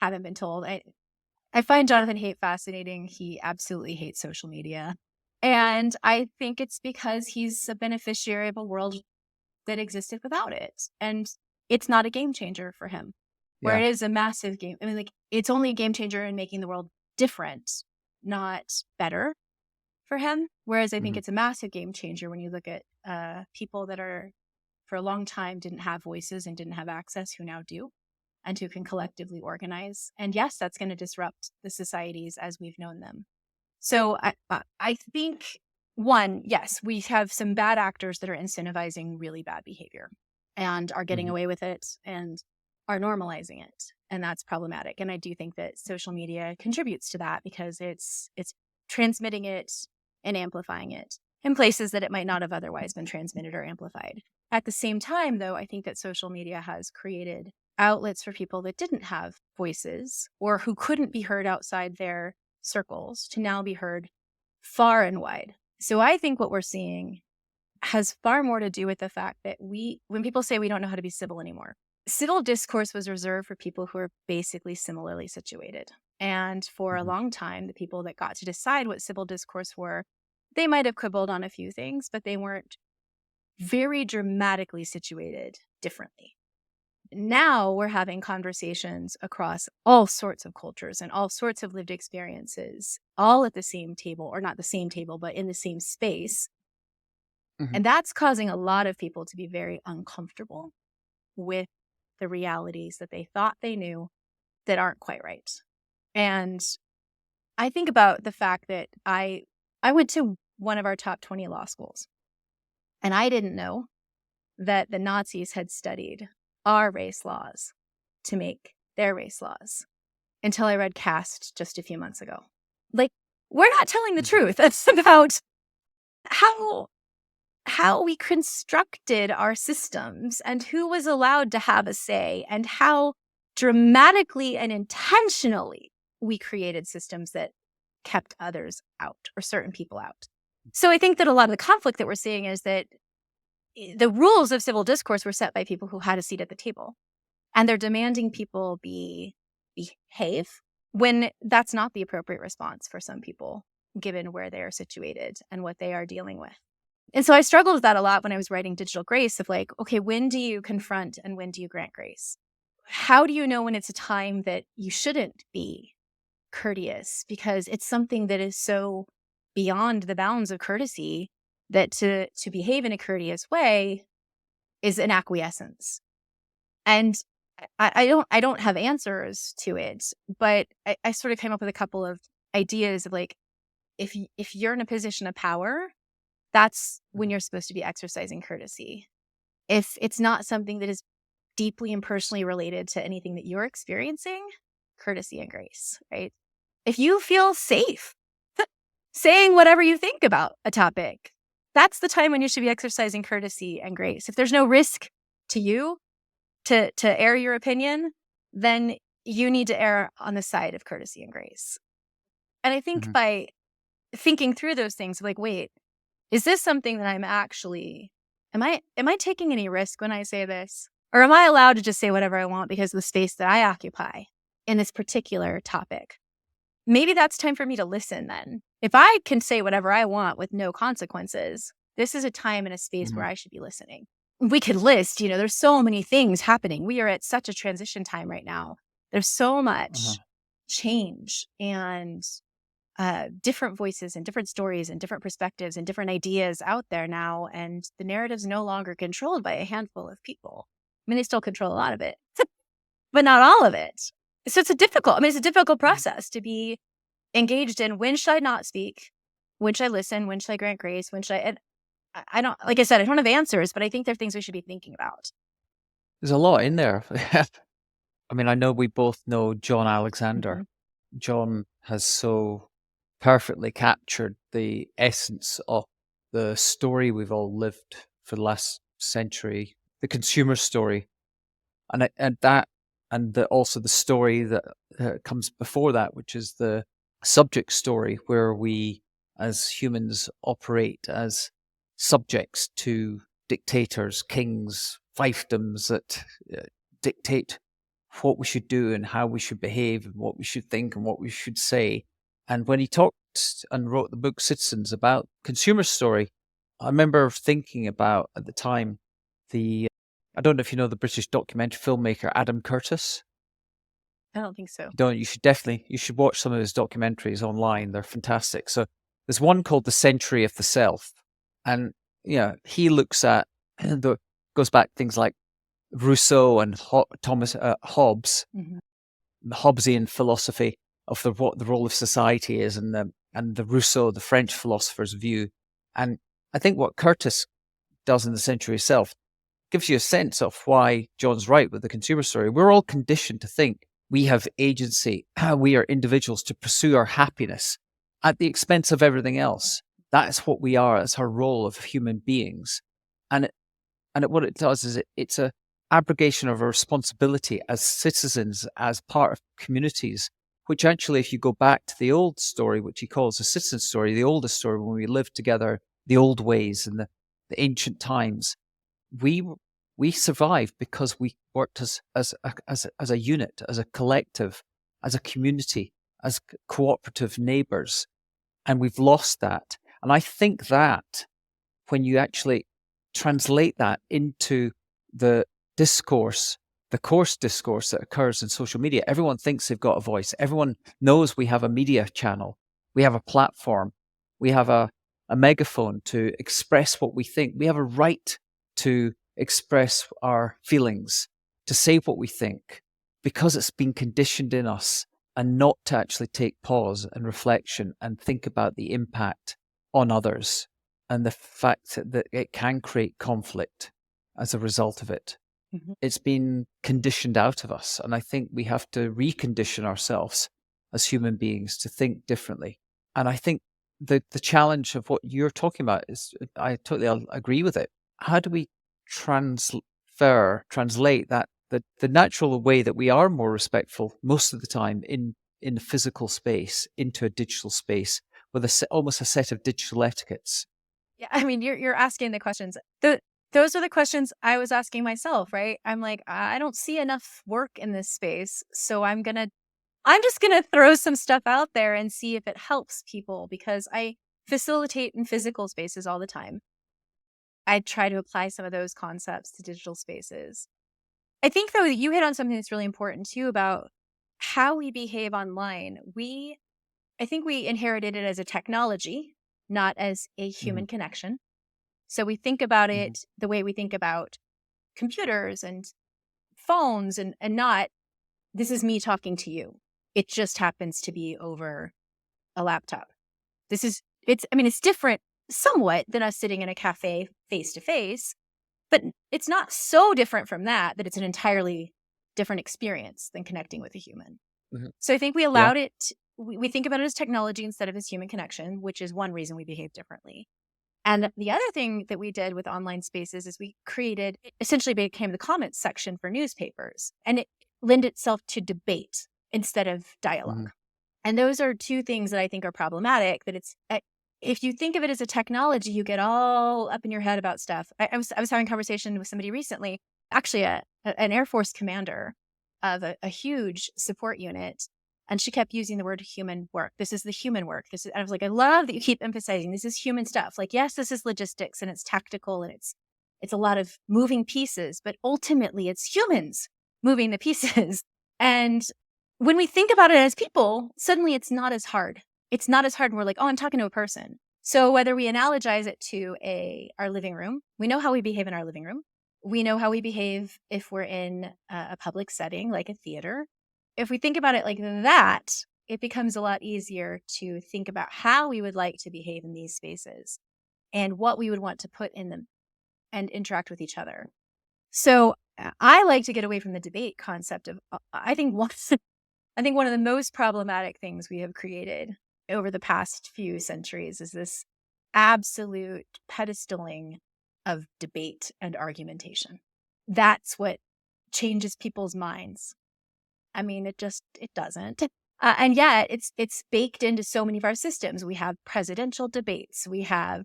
haven't been told. I find Jonathan Haidt fascinating. He absolutely hates social media. And I think it's because he's a beneficiary of a world that existed without it. And it's not a game changer for him, where it is a massive game. I mean, like, it's only a game changer in making the world different, not better for him. Whereas I think it's a massive game changer when you look at people that are, for a long time, didn't have voices and didn't have access, who now do, and who can collectively organize. And yes, that's going to disrupt the societies as we've known them. So I think, one, yes, we have some bad actors that are incentivizing really bad behavior and are getting away with it and are normalizing it. And that's problematic. And I do think that social media contributes to that because it's transmitting it and amplifying it in places that it might not have otherwise been transmitted or amplified. At the same time, though, I think that social media has created outlets for people that didn't have voices or who couldn't be heard outside their circles to now be heard far and wide. So I think what we're seeing has far more to do with the fact that when people say we don't know how to be civil anymore, civil discourse was reserved for people who are basically similarly situated. And for a long time, the people that got to decide what civil discourse were, they might have quibbled on a few things, but they weren't very dramatically situated differently. Now we're having conversations across all sorts of cultures and all sorts of lived experiences, all at the same table, or not the same table, but in the same space. And that's causing a lot of people to be very uncomfortable with the realities that they thought they knew that aren't quite right. And I think about the fact that I went to one of our top 20 law schools, and I didn't know that the Nazis had studied our race laws to make their race laws until I read Caste just a few months ago. Like, we're not telling the truth. It's about how we constructed our systems and who was allowed to have a say and how dramatically and intentionally we created systems that kept others out or certain people out. So I think that a lot of the conflict that we're seeing is that the rules of civil discourse were set by people who had a seat at the table, and they're demanding people behave when that's not the appropriate response for some people, given where they are situated and what they are dealing with. And so I struggled with that a lot when I was writing Digital Grace of like, okay, when do you confront and when do you grant grace? How do you know when it's a time that you shouldn't be courteous because it's something that is so beyond the bounds of courtesy that to behave in a courteous way is an acquiescence. And I don't have answers to it, but I sort of came up with a couple of ideas of like, if you're in a position of power, that's when you're supposed to be exercising courtesy. If it's not something that is deeply and personally related to anything that you're experiencing, courtesy and grace, right? If you feel safe saying whatever you think about a topic, that's the time when you should be exercising courtesy and grace. If there's no risk to you to air your opinion, then you need to err on the side of courtesy and grace. And I think by thinking through those things, like, wait, is this something that I'm actually, am I taking any risk when I say this? Or am I allowed to just say whatever I want because of the space that I occupy in this particular topic? Maybe that's time for me to listen then. If I can say whatever I want with no consequences, this is a time and a space where I should be listening. We could list, there's so many things happening. We are at such a transition time right now. There's so much change and different voices and different stories and different perspectives and different ideas out there now. And the narrative's no longer controlled by a handful of people. I mean, they still control a lot of it, but not all of it. So it's a difficult process to be engaged in. When should I not speak? When should I listen? When should I grant grace? When should I don't, like I said, I don't have answers, but I think there are things we should be thinking about. There's a lot in there. I mean, I know we both know John Alexander. John has so perfectly captured the essence of the story we've all lived for the last century, the consumer story, and also the story that comes before that, which is the subject story, where we as humans operate as subjects to dictators, kings, fiefdoms that dictate what we should do and how we should behave and what we should think and what we should say. And when he talked and wrote the book Citizens about consumer story, I remember thinking about at the time I don't know if you know the British documentary filmmaker Adam Curtis. I don't think so. You should watch some of his documentaries online. They're fantastic. So there's one called The Century of the Self. And he looks at goes back things like Rousseau and Thomas Hobbes, the Hobbesian philosophy of what the role of society is, and the Rousseau, the French philosopher's view. And I think what Curtis does in The Century Self gives you a sense of why John's right with the consumer story. We're all conditioned to think we have agency, we are individuals to pursue our happiness at the expense of everything else. That is what we are. It's our role of human beings. And what it does is it's a abrogation of our responsibility as citizens, as part of communities, which actually, if you go back to the old story, which he calls the citizen story, the oldest story, when we lived together, the old ways and the ancient times, we survived because we worked as a unit, as a collective, as a community, as cooperative neighbors. And we've lost that. And I think that when you actually translate that into the discourse, the coarse discourse that occurs in social media, everyone thinks they've got a voice. Everyone knows we have a media channel. We have a platform. We have a megaphone to express what we think. We have a right to express our feelings, to say what we think, because it's been conditioned in us, and not to actually take pause and reflection and think about the impact on others and the fact that it can create conflict as a result of it. It's been conditioned out of us. And I think we have to recondition ourselves as human beings to think differently. And I think the challenge of what you're talking about is, I totally agree with it. How do we translate that the natural way that we are more respectful most of the time in the physical space into a digital space with almost a set of digital etiquettes? Yeah, I mean, you're asking the questions. Those are the questions I was asking myself, right? I'm like, I don't see enough work in this space, so I'm just gonna throw some stuff out there and see if it helps people, because I facilitate in physical spaces all the time. I try to apply some of those concepts to digital spaces. I think, though, that you hit on something that's really important too about how we behave online. I think we inherited it as a technology, not as a human connection. So we think about it the way we think about computers and phones and not, this is me talking to you. It just happens to be over a laptop. It's different somewhat than us sitting in a cafe face to face, but it's not so different from that it's an entirely different experience than connecting with a human. Mm-hmm. So I think we allowed it, we think about it as technology instead of as human connection, which is one reason we behave differently. And the other thing that we did with online spaces is we created, essentially became the comments section for newspapers, and it lent itself to debate instead of dialogue. Mm-hmm. And those are two things that I think are problematic, that it's, if you think of it as a technology, you get all up in your head about stuff. I was having a conversation with somebody recently, actually an Air Force commander of a huge support unit. And she kept using the word human work. This is the human work. I was like, I love that you keep emphasizing this is human stuff. Like, yes, this is logistics and it's tactical and it's a lot of moving pieces, but ultimately it's humans moving the pieces. And when we think about it as people, suddenly it's not as hard. It's not as hard when we're like, oh, I'm talking to a person. So whether we analogize it to our living room, we know how we behave in our living room. We know how we behave if we're in a public setting, like a theater. If we think about it like that, it becomes a lot easier to think about how we would like to behave in these spaces and what we would want to put in them and interact with each other. So I like to get away from the debate concept of, I think one of the most problematic things we have created over the past few centuries is this absolute pedestaling of debate and argumentation. That's what changes people's minds. I mean, it doesn't. And yet it's baked into so many of our systems. We have presidential debates. We have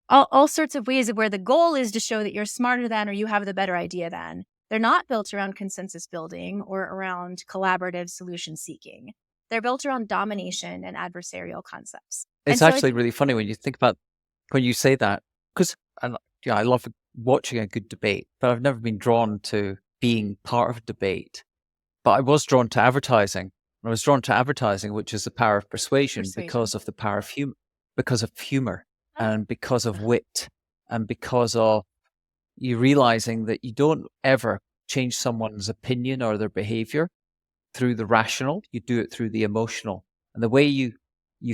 all sorts of ways of where the goal is to show that you're smarter than or you have the better idea than. They're not built around consensus building or around collaborative solution seeking. They're built around domination and adversarial concepts. It's actually really funny when you think about, when you say that, because I love watching a good debate, but I've never been drawn to being part of a debate. But I was drawn to advertising. I was drawn to advertising, which is the power of persuasion. Because of the power of humor, because of humor, and because of wit, and because of you realizing that you don't ever change someone's opinion or their behavior through the rational. You do it through the emotional. And the way you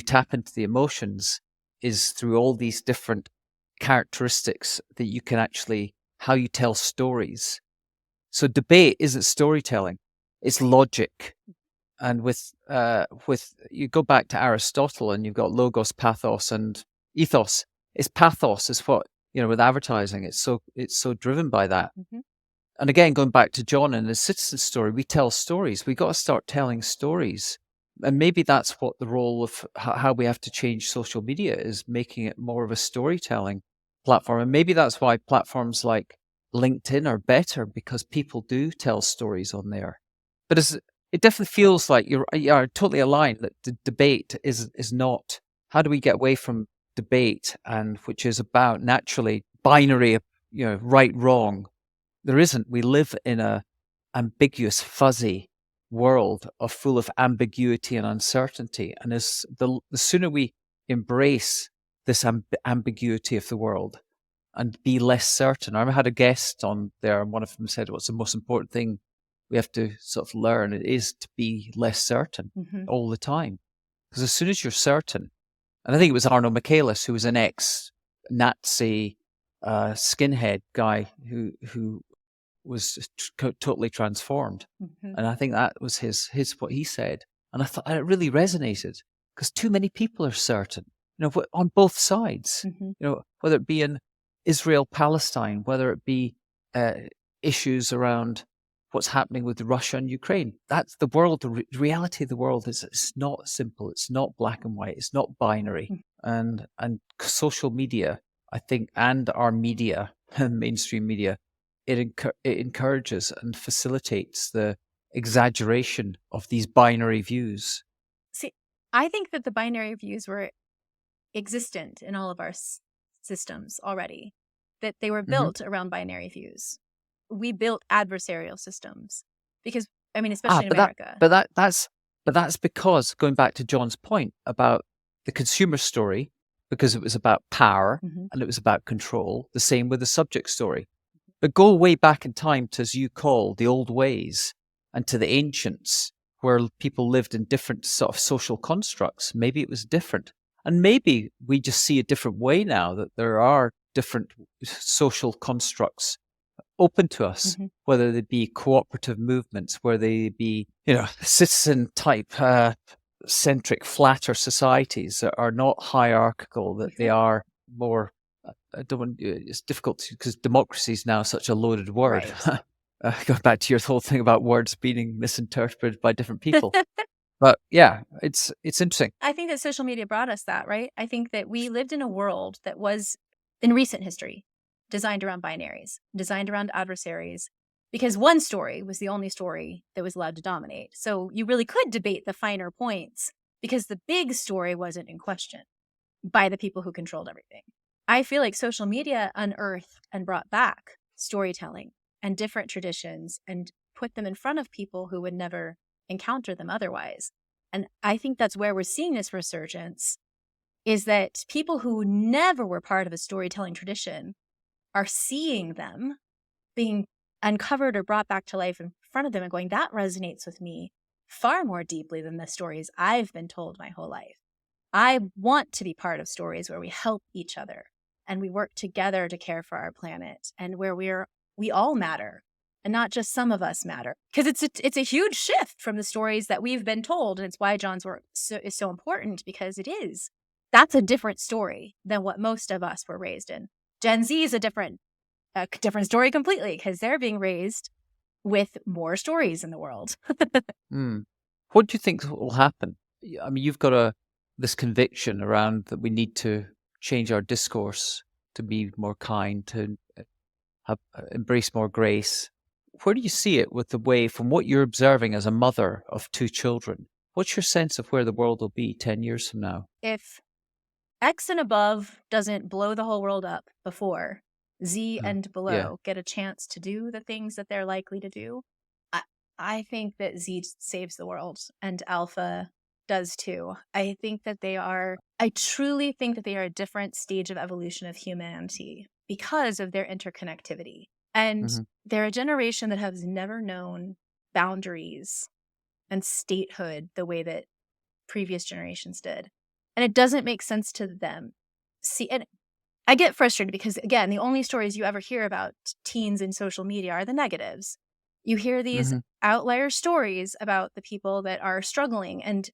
tap into the emotions is through all these different characteristics that you can actually, how you tell stories. So debate isn't storytelling. It's logic. And with you go back to Aristotle and you've got logos, pathos, and ethos. It's pathos is what, with advertising, it's so driven by that. Mm-hmm. And again, going back to John and his citizen story, we tell stories. We got to start telling stories. And maybe that's what the role of how we have to change social media is, making it more of a storytelling platform. And maybe that's why platforms like LinkedIn are better, because people do tell stories on there. But it definitely feels like you're totally aligned that the debate is not, how do we get away from debate, and which is about naturally binary, right, wrong. There isn't. We live in a ambiguous, fuzzy world full of ambiguity and uncertainty. And the sooner we embrace this ambiguity of the world and be less certain. I had a guest on there, and one of them said, what's the most important thing we have to sort of learn? It is to be less certain all the time. Because as soon as you're certain, and I think it was Arno Michaelis, who was an ex-Nazi skinhead guy who was totally transformed. Mm-hmm. And I think that was his what he said. And I thought it really resonated, because too many people are certain, on both sides, whether it be in Israel, Palestine, whether it be issues around what's happening with Russia and Ukraine. That's the world. The reality of the world is it's not simple. It's not black and white. It's not binary. And social media, I think, and our media, mainstream media, it encourages and facilitates the exaggeration of these binary views. See, I think that the binary views were existent in all of our systems already, that they were built around binary views. We built adversarial systems because, especially in America. That's because, going back to John's point about the consumer story, because it was about power and it was about control. The same with the subject story, But go way back in time to, as you call, the old ways and to the ancients, where people lived in different sort of social constructs. Maybe it was different. And maybe we just see a different way now, that there are different social constructs open to us, whether they be cooperative movements, whether they be, citizen type centric, flatter societies that are not hierarchical, that they are more. I don't want. It's difficult because democracy is now such a loaded word. Right. Going back to your whole thing about words being misinterpreted by different people. But yeah, it's interesting. I think that social media brought us that, right? I think that we lived in a world that was, in recent history, designed around binaries, designed around adversaries, because one story was the only story that was allowed to dominate. So you really could debate the finer points because the big story wasn't in question by the people who controlled everything. I feel like social media unearthed and brought back storytelling and different traditions and put them in front of people who would never encounter them otherwise. And I think that's where we're seeing this resurgence, is that people who never were part of a storytelling tradition are seeing them being uncovered or brought back to life in front of them and going, that resonates with me far more deeply than the stories I've been told my whole life. I want to be part of stories where we help each other and we work together to care for our planet, and where we all matter and not just some of us matter. Because it's a huge shift from the stories that we've been told, and it's why John's work is so important, because it is. That's a different story than what most of us were raised in. Gen Z is a different story completely, because they're being raised with more stories in the world. What do you think will happen? I mean, you've got this conviction around that we need to change our discourse to be more kind, to embrace more grace. Where do you see it with the way, from what you're observing as a mother of 2 children? What's your sense of where the world will be 10 years from now? If X and above doesn't blow the whole world up before Z and below get a chance to do the things that they're likely to do, I think that Z saves the world, and Alpha does too. I truly think that they are a different stage of evolution of humanity because of their interconnectivity. And they're a generation that has never known boundaries and statehood the way that previous generations did. And it doesn't make sense to them. See, and I get frustrated because, again, the only stories you ever hear about teens in social media are the negatives. You hear these outlier stories about the people that are struggling, and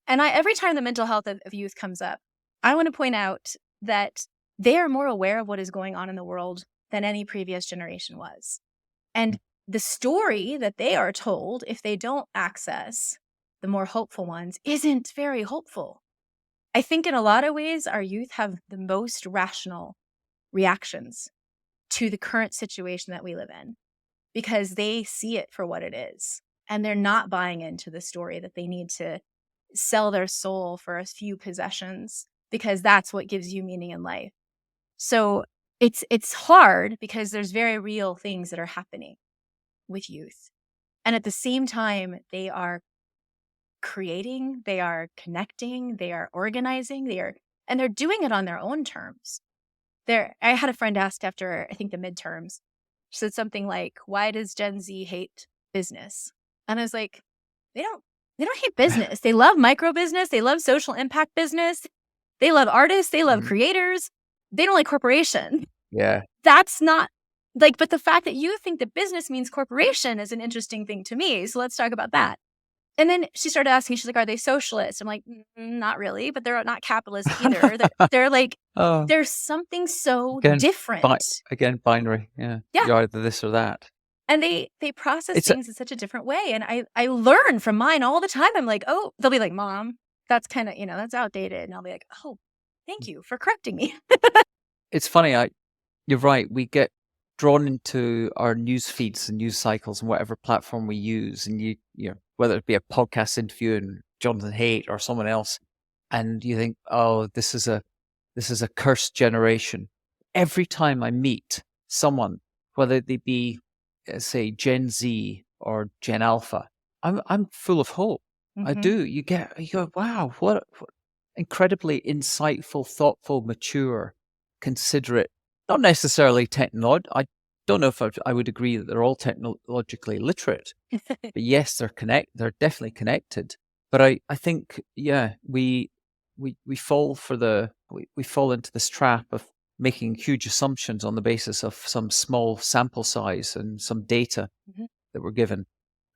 every time the mental health of youth comes up, I want to point out that they are more aware of what is going on in the world than any previous generation was. And the story that they are told, if they don't access the more hopeful ones, isn't very hopeful. I think in a lot of ways, our youth have the most rational reactions to the current situation that we live in, because they see it for what it is. And they're not buying into the story that they need to sell their soul for a few possessions, because that's what gives you meaning in life. So it's hard because there's very real things that are happening with youth. And at the same time, they are creating, they are connecting, they are organizing, and they're doing it on their own terms. I had a friend ask after, I think, the midterms, she said something like, why does Gen Z hate business? And I was like, they don't hate business. They love micro business. They love social impact business. They love artists. They love creators. They don't like corporation. Yeah. That's not but the fact that you think that business means corporation is an interesting thing to me. So let's talk about that. And then she started asking, she's like, are they socialist? I'm like, not really, but they're not capitalist either. They're like, there's something so different. Again, binary. Yeah. You're either this or that. And they process things in such a different way. And I learn from mine all the time. I'm like, oh, they'll be like, Mom, that's kind of, that's outdated. And I'll be like, oh, thank you for correcting me. It's funny. You're right. We get drawn into our news feeds and news cycles and whatever platform we use. And you know, whether it be a podcast interview and Jonathan Haidt or someone else, and you think, oh, this is a cursed generation. Every time I meet someone, whether they be, say, Gen Z or Gen Alpha, I'm full of hope. I do. You go, wow, what incredibly insightful, thoughtful, mature, considerate, not necessarily I don't know if I would agree that they're all technologically literate, but yes, they're definitely connected. But I think, yeah, we fall we fall into this trap of making huge assumptions on the basis of some small sample size and some data Mhm. that we're given,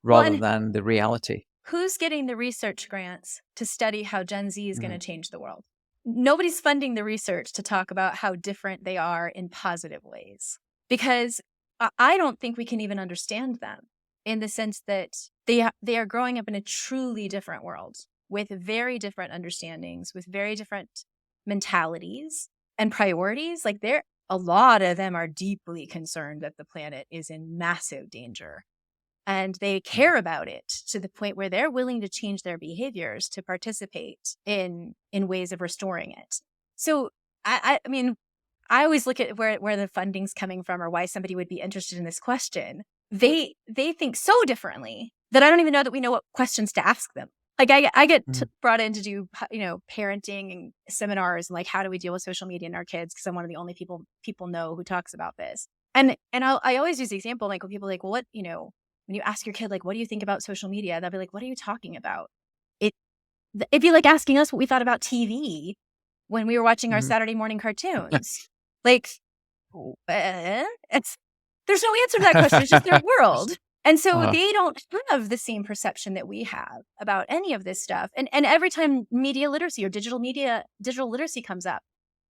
Well, rather and than the reality. who's getting the research grants to study how Gen Z is going Mhm. to change the world? Nobody's funding the research to talk about how different they are in positive ways, because I don't think we can even understand them, in the sense that they are growing up in a truly different world with very different understandings, with very different mentalities and priorities. Like, a lot of them are deeply concerned that the planet is in massive danger, and they care about it to the point where they're willing to change their behaviors to participate in ways of restoring it. So I mean, I always look at where the funding's coming from, or why somebody would be interested in this question. They think so differently that I don't even know that we know what questions to ask them. Like, I get brought in to do, parenting and seminars, and like, how do we deal with social media in our kids? Because I'm one of the only people know who talks about this. And I always use the example, like, when people are like, well, what, when you ask your kid, like, what do you think about social media? They'll be like, what are you talking about? It'd be like asking us what we thought about TV when we were watching our Saturday morning cartoons. Like, there's no answer to that question. It's just their world. And so they don't have the same perception that we have about any of this stuff. And every time media literacy or digital literacy comes up,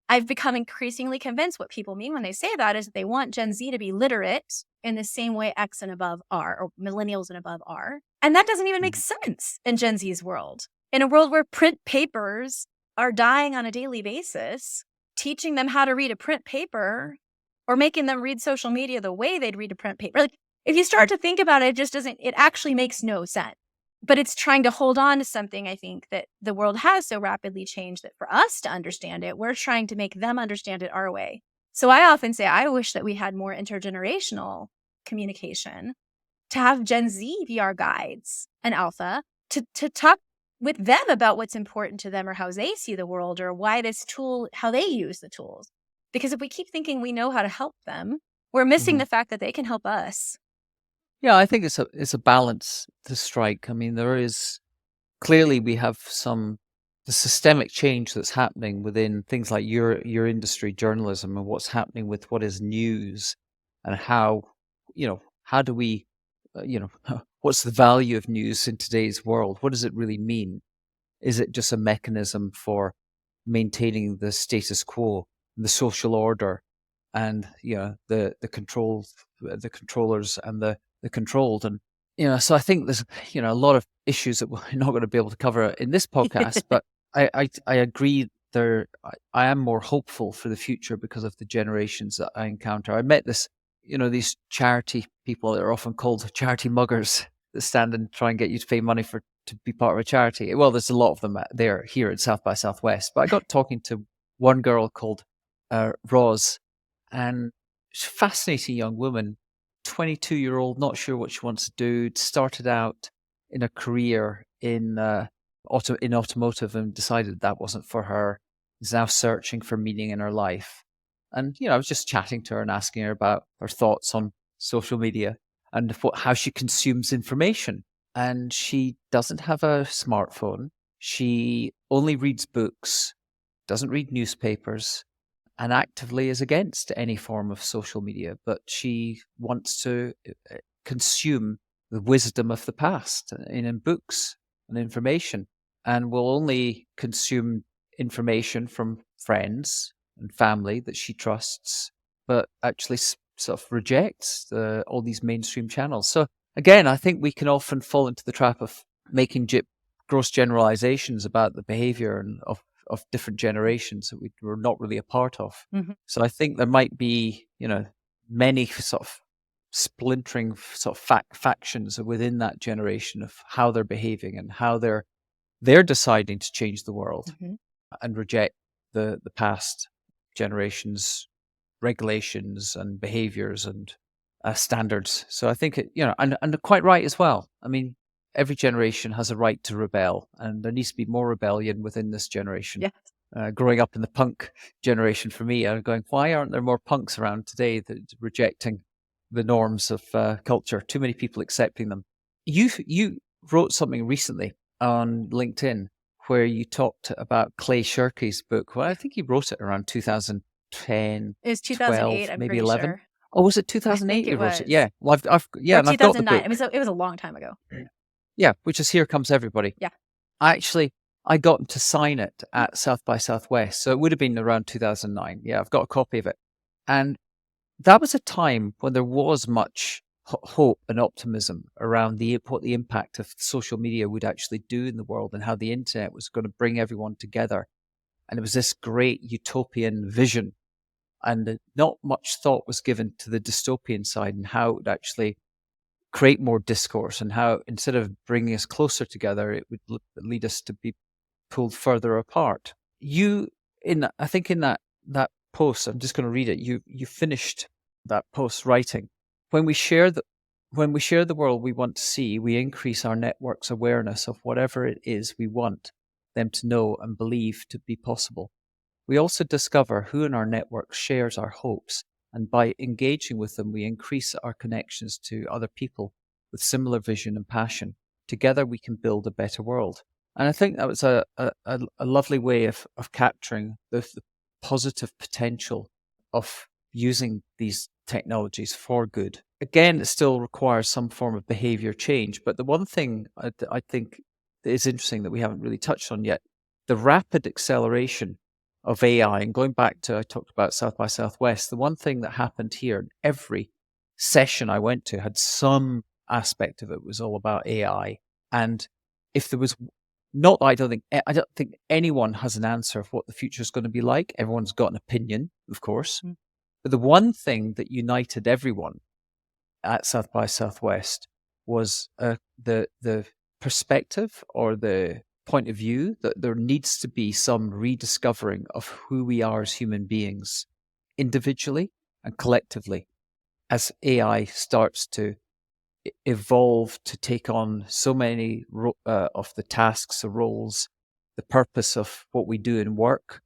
I've become increasingly convinced what people mean when they say that is that they want Gen Z to be literate in the same way X and above are, or millennials and above are. And that doesn't even make sense in Gen Z's world. In a world where print papers are dying on a daily basis, teaching them how to read a print paper or making them read social media the way they'd read a print paper. Like, if you start to think about it, it actually makes no sense. But it's trying to hold on to something, I think, that the world has so rapidly changed that for us to understand it, we're trying to make them understand it our way. So I often say, I wish that we had more intergenerational communication, to have Gen Z be our guides and alpha, to talk with them about what's important to them, or how they see the world, or why this tool, how they use the tools. Because if we keep thinking we know how to help them, we're missing the fact that they can help us. Yeah, I think it's a balance to strike. I mean, there is clearly we have the systemic change that's happening within things like your industry, journalism, and what's happening with what is news, and how how do we what's the value of news in today's world? What does it really mean? Is it just a mechanism for maintaining the status quo, the social order, and the controllers and the controlled? And so I think there's a lot of issues that we're not going to be able to cover in this podcast, but I agree I am more hopeful for the future because of the generations that I encounter. I met these charity people that are often called charity muggers, that stand and try and get you to pay money to be part of a charity. Well, there's a lot of them here at South by Southwest. But I got talking to one girl called Roz, and she's a fascinating young woman, 22-year-old, not sure what she wants to do. Started out in a career in automotive and decided that wasn't for her. Is now searching for meaning in her life. And I was just chatting to her and asking her about her thoughts on social media and how she consumes information. And she doesn't have a smartphone. She only reads books, doesn't read newspapers, and actively is against any form of social media. But she wants to consume the wisdom of the past in books and information, and will only consume information from friends and family that she trusts, but actually sort of rejects all these mainstream channels. So again, I think we can often fall into the trap of making gross generalizations about the behavior of different generations that we're not really a part of. So I think there might be, many sort of splintering sort of factions within that generation of how they're behaving and how they're deciding to change the world and reject the past generations' regulations and behaviors and standards. So I think and quite right as well. I mean, every generation has a right to rebel, and there needs to be more rebellion within this generation. Yeah. growing up in the punk generation for me, I'm going, why aren't there more punks around today that rejecting the norms of culture? Too many people accepting them. You wrote something recently on LinkedIn where you talked about Clay Shirky's book. Well, I think he wrote it around 2010, It was 2008, 12, I'm maybe pretty 11. sure. Oh, was it I think 2008 you it wrote it? was. Yeah. Well, Or and I've got the 2009. book. It was a long time ago. Yeah, which is Here Comes Everybody. Yeah. I got him to sign it at South by Southwest. So it would have been around 2009. Yeah, I've got a copy of it. And that was a time when there was much hope and optimism around what the impact of social media would actually do in the world and how the internet was going to bring everyone together. And it was this great utopian vision. And not much thought was given to the dystopian side and how it would actually create more discourse and how instead of bringing us closer together, it would lead us to be pulled further apart. I think in that post, I'm just going to read it. You finished that post writing, when we share the world we want to see, we increase our network's awareness of whatever it is we want them to know and believe to be possible. We also discover who in our network shares our hopes, and by engaging with them, we increase our connections to other people with similar vision and passion. Together, we can build a better world. And I think that was a lovely way of capturing the positive potential of using these technologies for good. Again, it still requires some form of behavior change. But the one thing I think that is interesting that we haven't really touched on yet, the rapid acceleration of AI, and going back to, I talked about South by Southwest, the one thing that happened here, every session I went to had some aspect of it was all about AI. And if there was not, I don't think anyone has an answer of what the future is going to be like. Everyone's got an opinion, of course. Mm. But the one thing that united everyone at South by Southwest was the perspective or the point of view that there needs to be some rediscovering of who we are as human beings, individually and collectively, as AI starts to evolve to take on so many of the tasks, the roles, the purpose of what we do in work,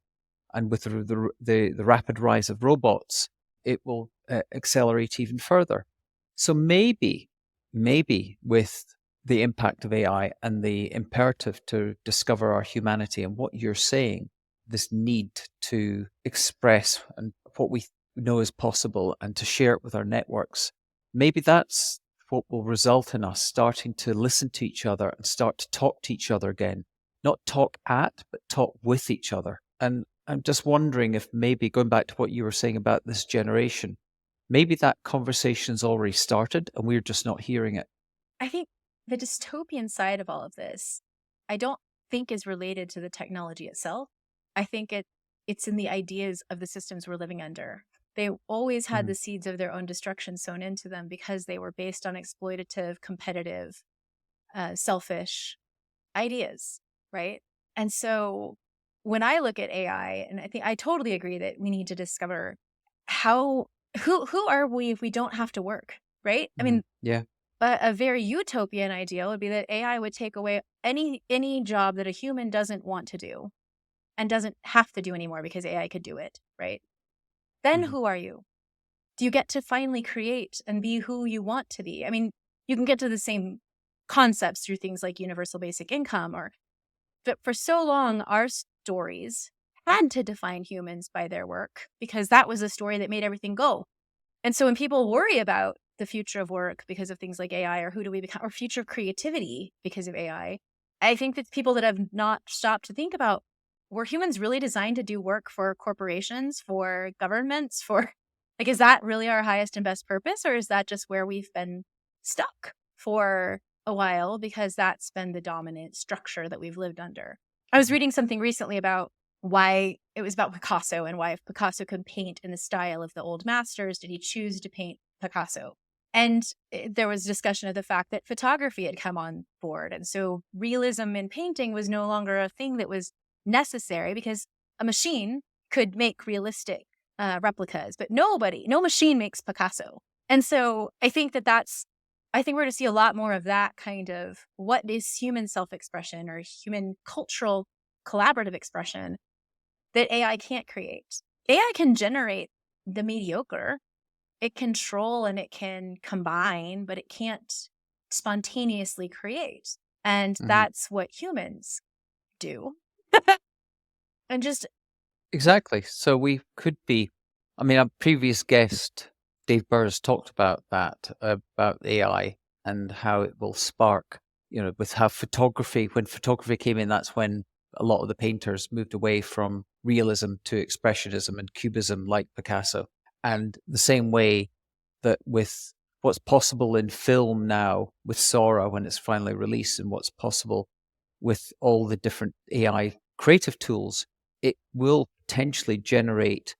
and with the rapid rise of robots, it will accelerate even further. So maybe with the impact of AI and the imperative to discover our humanity and what you're saying, this need to express and what we know is possible and to share it with our networks, maybe that's what will result in us starting to listen to each other and start to talk to each other again. Not talk at, but talk with each other. And I'm just wondering if maybe going back to what you were saying about this generation, maybe that conversation's already started and we're just not hearing it. I think the dystopian side of all of this, I don't think is related to the technology itself. I think it's in the ideas of the systems we're living under. They always had the seeds of their own destruction sown into them because they were based on exploitative, competitive, selfish ideas, right? And so when I look at AI, and I think I totally agree that we need to discover who are we if we don't have to work, right? I mean, yeah. But a very utopian ideal would be that AI would take away any job that a human doesn't want to do and doesn't have to do anymore because AI could do it, right? Then who are you? Do you get to finally create and be who you want to be? I mean, you can get to the same concepts through things like universal basic income, but for so long, our stories had to define humans by their work because that was the story that made everything go. And so when people worry about the future of work because of things like AI, or who do we become, or future creativity because of AI, I think that people that have not stopped to think about, were humans really designed to do work for corporations, for governments, like, is that really our highest and best purpose? Or is that just where we've been stuck for a while because that's been the dominant structure that we've lived under? I was reading something recently about why it was about Picasso and why if Picasso could paint in the style of the old masters, did he choose to paint Picasso? And there was discussion of the fact that photography had come on board. And so realism in painting was no longer a thing that was necessary because a machine could make realistic replicas, but no machine makes Picasso. And so I think we're going to see a lot more of that kind of what is human self-expression or human cultural collaborative expression that AI can't create. AI can generate the mediocre. It can troll and it can combine, but it can't spontaneously create. And that's what humans do. And just Exactly. So we could be, I mean, our previous guest, Dave Burrs, talked about that, about AI and how it will spark, with how photography, when photography came in, that's when a lot of the painters moved away from realism to expressionism and cubism like Picasso. And the same way that with what's possible in film now with Sora when it's finally released and what's possible with all the different AI creative tools, it will potentially generate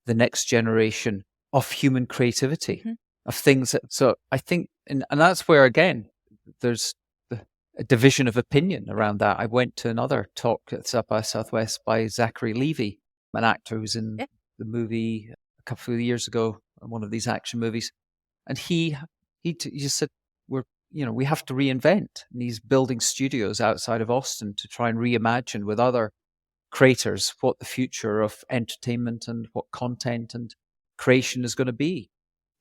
the next generation of human creativity, of things that, so I think, and that's where, again, there's a division of opinion around that. I went to another talk at South by Southwest by Zachary Levi, an actor who's in the movie a couple of years ago, one of these action movies. And he just said, we have to reinvent. And he's building studios outside of Austin to try and reimagine with other creators what the future of entertainment and what content and creation is going to be.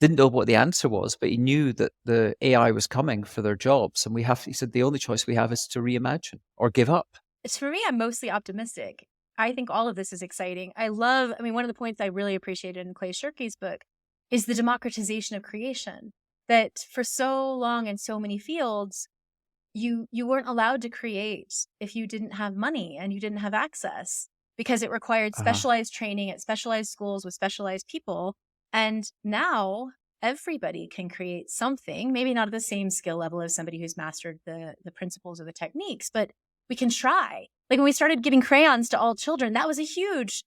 Didn't know what the answer was, but he knew that the AI was coming for their jobs. And he said, the only choice we have is to reimagine or give up. For me, I'm mostly optimistic. I think all of this is exciting. One of the points I really appreciated in Clay Shirky's book is the democratization of creation. That for so long in so many fields, you weren't allowed to create if you didn't have money and you didn't have access, because it required specialized training at specialized schools with specialized people. And now everybody can create something, maybe not at the same skill level as somebody who's mastered the principles or the techniques, but we can try. Like when we started giving crayons to all children, that was a huge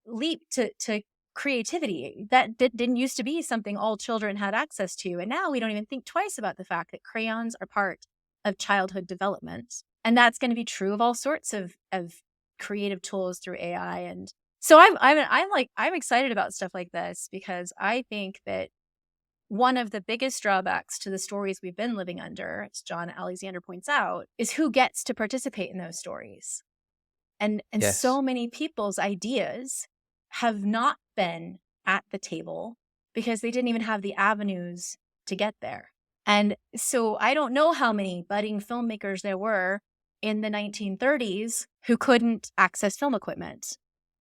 leap to creativity. That didn't used to be something all children had access to. And now we don't even think twice about the fact that crayons are part of childhood development. And that's going to be true of all sorts of creative tools through AI. And so I'm excited about stuff like this, because I think that one of the biggest drawbacks to the stories we've been living under, as John Alexander points out, is who gets to participate in those stories. And Yes. So many people's ideas have not been at the table because they didn't even have the avenues to get there. And so I don't know how many budding filmmakers there were in the 1930s who couldn't access film equipment,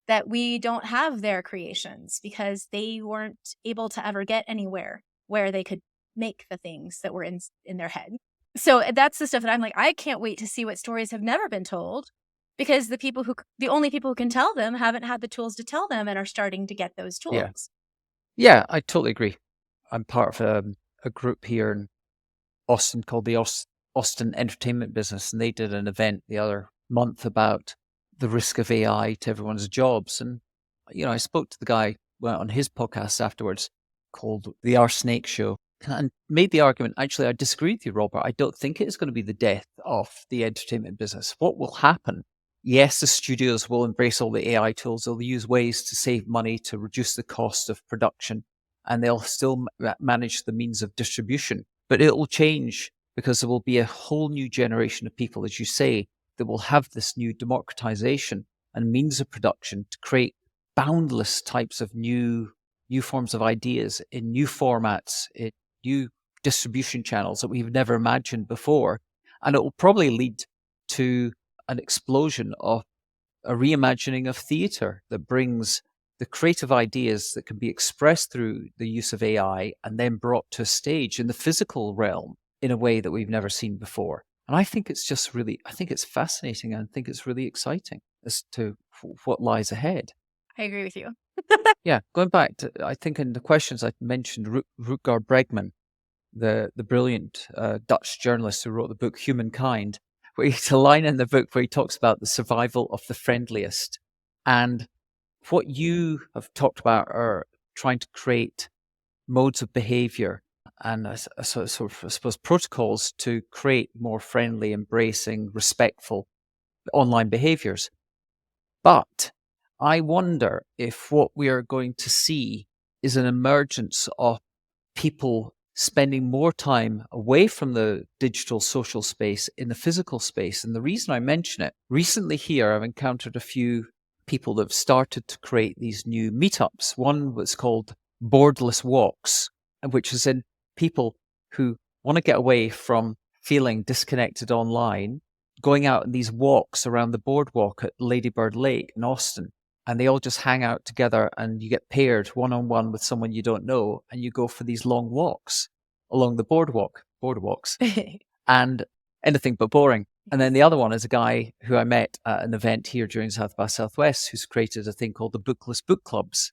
that we don't have their creations because they weren't able to ever get anywhere where they could make the things that were in their head. So that's the stuff that I'm like, I can't wait to see what stories have never been told, because the only people who can tell them haven't had the tools to tell them and are starting to get those tools. Yeah, I totally agree. I'm part of a group here in Austin called the Austin Entertainment Business, and they did an event the other month about the risk of AI to everyone's jobs. And, I spoke to the guy on his podcast afterwards called The R Snake Show, and made the argument, actually, I disagree with you, Robert. I don't think it's going to be the death of the entertainment business. What will happen? Yes, the studios will embrace all the AI tools. They'll use ways to save money, to reduce the cost of production, and they'll still manage the means of distribution. But it will change, because there will be a whole new generation of people, as you say, that will have this new democratization and means of production to create boundless types of new forms of ideas in new formats, in new distribution channels that we've never imagined before. And it will probably lead to an explosion of a reimagining of theater that brings the creative ideas that can be expressed through the use of AI and then brought to a stage in the physical realm in a way that we've never seen before. And I think it's fascinating. And I think it's really exciting as to what lies ahead. I agree with you. Yeah, going back to, I think in the questions I mentioned Rutger Bregman, the brilliant Dutch journalist who wrote the book Humankind, where it's a line in the book where he talks about the survival of the friendliest. And what you have talked about are trying to create modes of behavior and I suppose protocols to create more friendly, embracing, respectful online behaviors. But I wonder if what we are going to see is an emergence of people spending more time away from the digital social space in the physical space. And the reason I mention it, recently here, I've encountered a few people that have started to create these new meetups. One was called Boardless Walks, which is in people who want to get away from feeling disconnected online, going out on these walks around the boardwalk at Ladybird Lake in Austin. And they all just hang out together, and you get paired one-on-one with someone you don't know, and you go for these long walks along the boardwalks, and anything but boring. And then the other one is a guy who I met at an event here during South by Southwest, who's created a thing called the Bookless Book Clubs,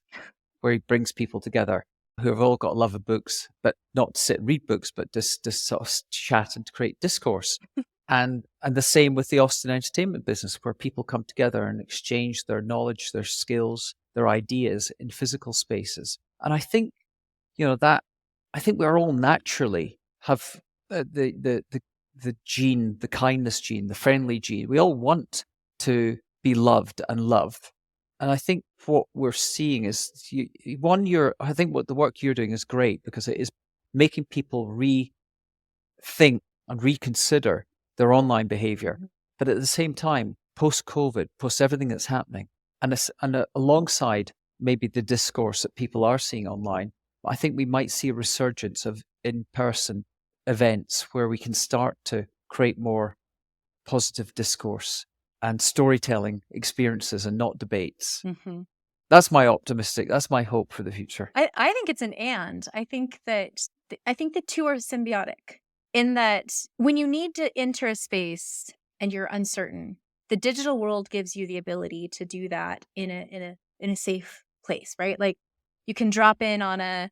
where he brings people together who have all got a love of books, but not to sit and read books, but just sort of chat and to create discourse. And the same with the Austin entertainment business, where people come together and exchange their knowledge, their skills, their ideas in physical spaces. And I think, I think we're all naturally have the gene, the kindness gene, the friendly gene. We all want to be loved and loved. And I think what we're seeing is, I think what the work you're doing is great, because it is making people rethink and reconsider their online behavior. But at the same time, post-COVID, post everything that's happening, and alongside maybe the discourse that people are seeing online, I think we might see a resurgence of in-person events where we can start to create more positive discourse and storytelling experiences and not debates. Mm-hmm. That's my hope for the future. I think it's an and. I think the two are symbiotic, in that when you need to enter a space and you're uncertain, the digital world gives you the ability to do that in a safe place, right? Like, you can drop in on a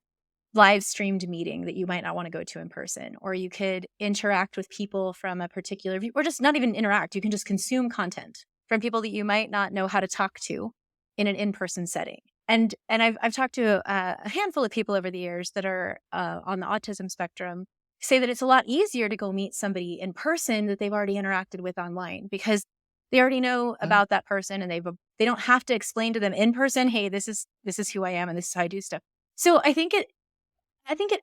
live streamed meeting that you might not want to go to in person, or you could interact with people from a particular view, or just not even interact. You can just consume content from people that you might not know how to talk to in an in-person setting. And I've talked to a handful of people over the years that are on the autism spectrum, say that it's a lot easier to go meet somebody in person that they've already interacted with online, because they already know about that person, and they don't have to explain to them in person, hey, this is who I am and this is how I do stuff. So I think it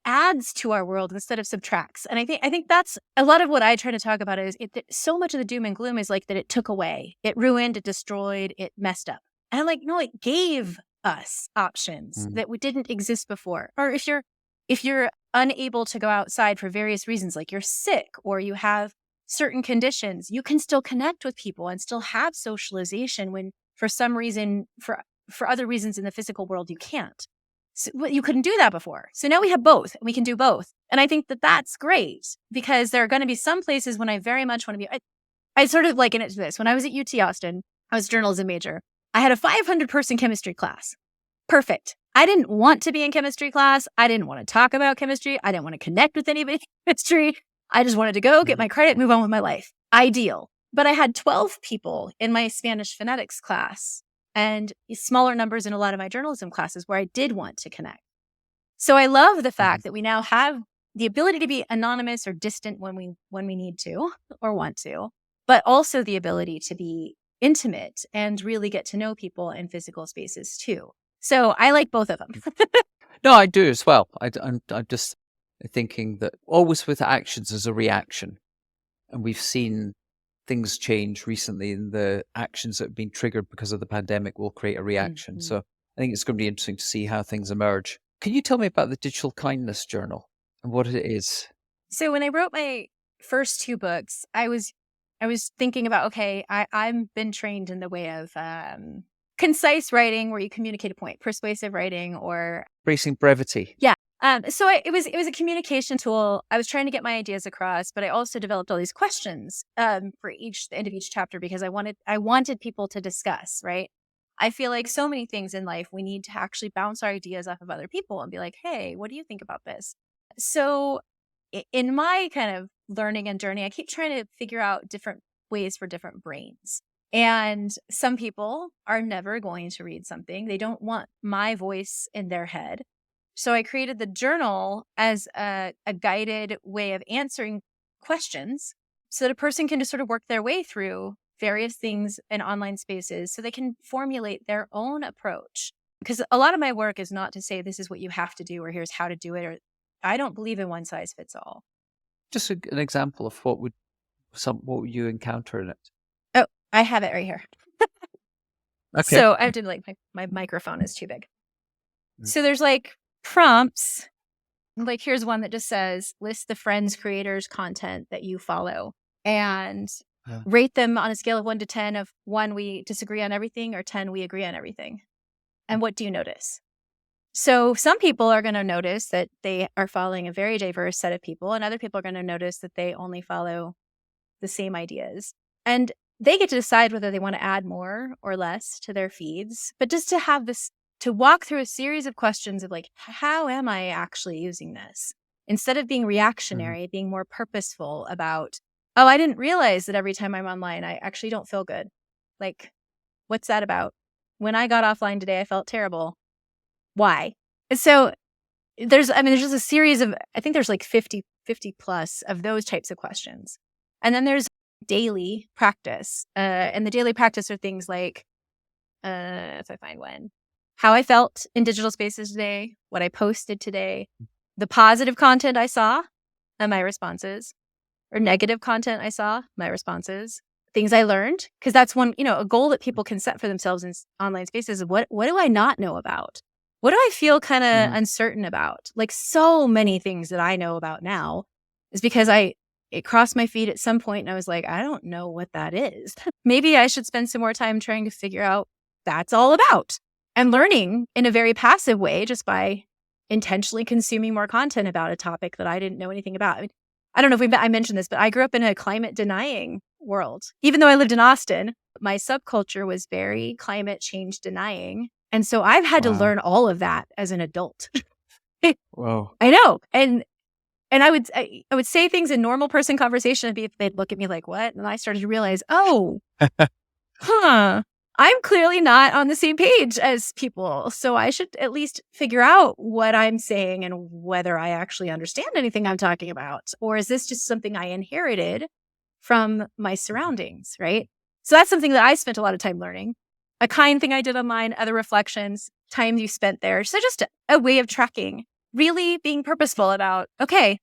adds to our world instead of subtracts. And I think that's a lot of what I try to talk about, is so much of the doom and gloom is like that it took away, it ruined, it destroyed, it messed up. And I'm like, no, it gave us options that didn't exist before. Or if you're unable to go outside for various reasons, like you're sick or you have certain conditions, you can still connect with people and still have socialization when for some reason, for other reasons in the physical world, you can't. So, you couldn't do that before. So now we have both, and we can do both. And I think that that's great, because there are going to be some places when I very much want to be. I sort of liken it to this. When I was at UT Austin, I was a journalism major. I had a 500-person chemistry class. Perfect. I didn't want to be in chemistry class. I didn't want to talk about chemistry. I didn't want to connect with anybody in chemistry. I just wanted to go, get my credit, move on with my life. Ideal. But I had 12 people in my Spanish phonetics class, and smaller numbers in a lot of my journalism classes where I did want to connect. So I love the fact that we now have the ability to be anonymous or distant when we need to or want to, but also the ability to be intimate and really get to know people in physical spaces too. So I like both of them. No, I do as well. I'm just thinking that always with actions there's a reaction, and we've seen things change recently, and the actions that have been triggered because of the pandemic will create a reaction. So I think it's going to be interesting to see how things emerge. Can you tell me about the Digital Kindness Journal and what it is? So when I wrote my first two books, I was thinking about, okay, I've been trained in the way of concise writing where you communicate a point, persuasive writing, or Embracing brevity. Yeah. So it was a communication tool. I was trying to get my ideas across, but I also developed all these questions for the end of each chapter, because I wanted people to discuss, right? I feel like so many things in life, we need to actually bounce our ideas off of other people and be like, hey, what do you think about this? So in my kind of learning and journey, I keep trying to figure out different ways for different brains. And some people are never going to read something. They don't want my voice in their head. So I created the journal as a guided way of answering questions so that a person can just sort of work their way through various things in online spaces so they can formulate their own approach. Because a lot of my work is not to say this is what you have to do or here's how to do it, or I don't believe in one size fits all. Just an example of what would you encounter in it? Oh, I have it right here. Okay. So I have to like, my microphone is too big. Mm. So there's like prompts. Like here's one that just says, list the friends, creators, content that you follow and rate them on a scale of 1 to 10 of 1, we disagree on everything, or 10, we agree on everything. And what do you notice? So some people are going to notice that they are following a very diverse set of people, and other people are going to notice that they only follow the same ideas. And they get to decide whether they want to add more or less to their feeds. But just to have this, to walk through a series of questions of like, how am I actually using this? Instead of being reactionary, being more purposeful about, oh, I didn't realize that every time I'm online, I actually don't feel good. Like, what's that about? When I got offline today, I felt terrible. Why? And so there's just a series of, I think there's like 50 plus of those types of questions. And then there's daily practice. And the daily practice are things like, if I find one, how I felt in digital spaces today, what I posted today, the positive content I saw and my responses, or negative content I saw, my responses, things I learned. Because that's one, a goal that people can set for themselves in online spaces. What do I not know about? What do I feel kind of uncertain about? Like so many things that I know about now is because it crossed my feed at some point and I was like, I don't know what that is. Maybe I should spend some more time trying to figure out that's all about, and learning in a very passive way just by intentionally consuming more content about a topic that I didn't know anything about. I mean, I don't know if I mentioned this, but I grew up in a climate denying world. Even though I lived in Austin, my subculture was very climate change denying. And so I've had to learn all of that as an adult. Whoa. I know. And I would say things in normal person conversation and they'd look at me like, what? And I started to realize, I'm clearly not on the same page as people. So I should at least figure out what I'm saying and whether I actually understand anything I'm talking about. Or is this just something I inherited from my surroundings, right? So that's something that I spent a lot of time learning. A kind thing I did online, other reflections, time you spent there. So just a way of tracking, really being purposeful about, okay,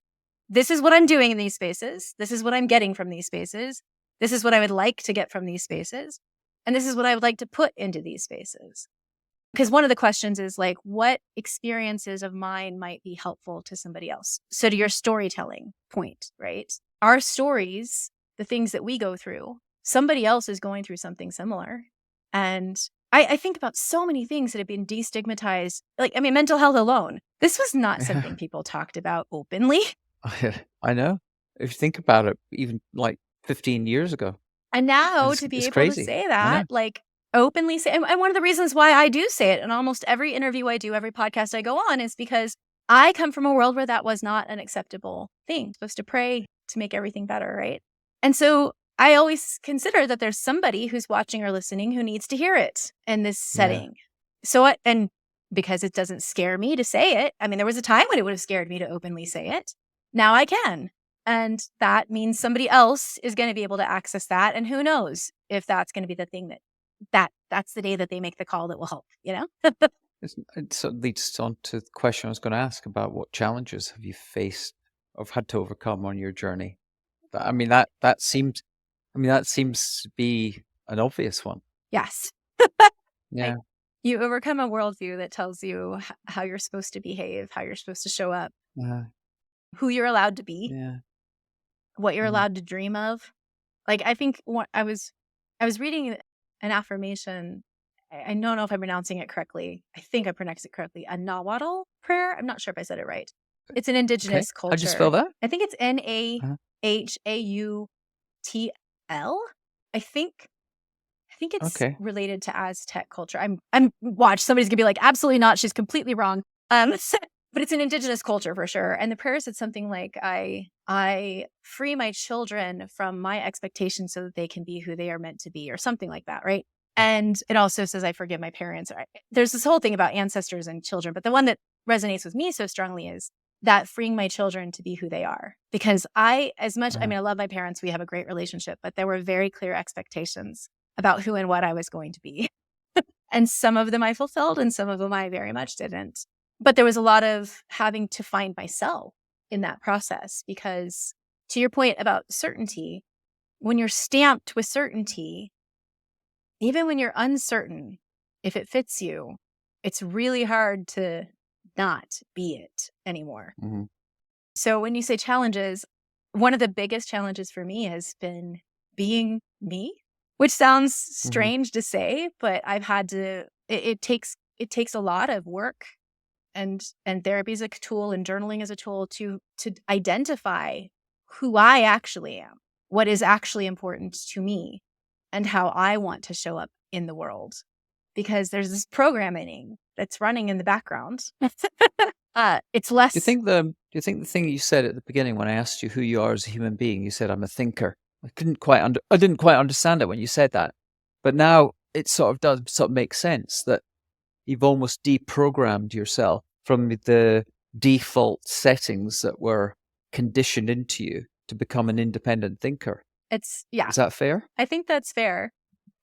this is what I'm doing in these spaces. This is what I'm getting from these spaces. This is what I would like to get from these spaces. And this is what I would like to put into these spaces. Because one of the questions is like, what experiences of mine might be helpful to somebody else? So to your storytelling point, right? Our stories, the things that we go through, somebody else is going through something similar. And I think about so many things that have been destigmatized. Like, mental health alone. This was not something people talked about openly. I know. If you think about it, even like 15 years ago. And now to be able crazy. to say that, like openly say, and one of the reasons why I do say it in almost every interview I do, every podcast I go on, is because I come from a world where that was not an acceptable thing. You're supposed to pray to make everything better, right? And so I always consider that there's somebody who's watching or listening who needs to hear it in this setting. So, and because it doesn't scare me to say it, there was a time when it would have scared me to openly say it. Now I can. And that means somebody else is going to be able to access that. And who knows if that's going to be the thing that's the day that they make the call that will help, It sort of leads on to the question I was going to ask about what challenges have you faced or had to overcome on your journey? That seems to be an obvious one. Yes. Yeah. You overcome a worldview that tells you how you're supposed to behave, how you're supposed to show up, who you're allowed to be, what you're allowed to dream of. Like, I think I was reading an affirmation. I don't know if I'm pronouncing it correctly. I think I pronounced it correctly. A Nahuatl prayer. I'm not sure if I said it right. It's an indigenous culture. How'd you spell that? I think it's Nahuatl. I think it's related to Aztec culture. Watch, somebody's gonna be like, absolutely not. She's completely wrong. But it's an indigenous culture for sure. And the prayer said something like, I free my children from my expectations so that they can be who they are meant to be, or something like that, right? And it also says, I forgive my parents. There's this whole thing about ancestors and children, but the one that resonates with me so strongly is that freeing my children to be who they are. Because I love my parents. We have a great relationship, but there were very clear expectations about who and what I was going to be. And some of them I fulfilled and some of them I very much didn't. But there was a lot of having to find myself in that process, because to your point about certainty, when you're stamped with certainty, even when you're uncertain if it fits you, it's really hard to not be it anymore. Mm-hmm. So when you say challenges, one of the biggest challenges for me has been being me, which sounds strange to say, but I've had to, it takes a lot of work, and therapy is a tool, and journaling is a tool to identify who I actually am, what is actually important to me, and how I want to show up in the world. Because there's this programming that's running in the background. It's less. Do you think the thing you said at the beginning when I asked you who you are as a human being, you said I'm a thinker. I didn't quite understand it when you said that, but now it sort of does sort of make sense that you've almost deprogrammed yourself from the default settings that were conditioned into you to become an independent thinker. Is that fair? I think that's fair.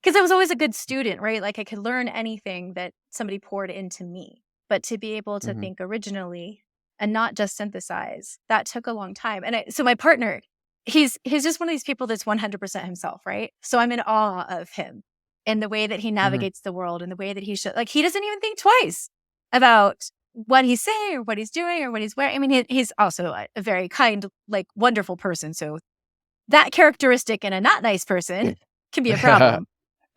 Because I was always a good student, right? Like I could learn anything that somebody poured into me. But to be able to think originally and not just synthesize, that took a long time. And so my partner, he's just one of these people that's 100% himself, right? So I'm in awe of him and the way that he navigates the world and the way that he he doesn't even think twice about what he's saying or what he's doing or what he's wearing. I mean, he's also a very kind, like wonderful person. So that characteristic in a not nice person can be a problem.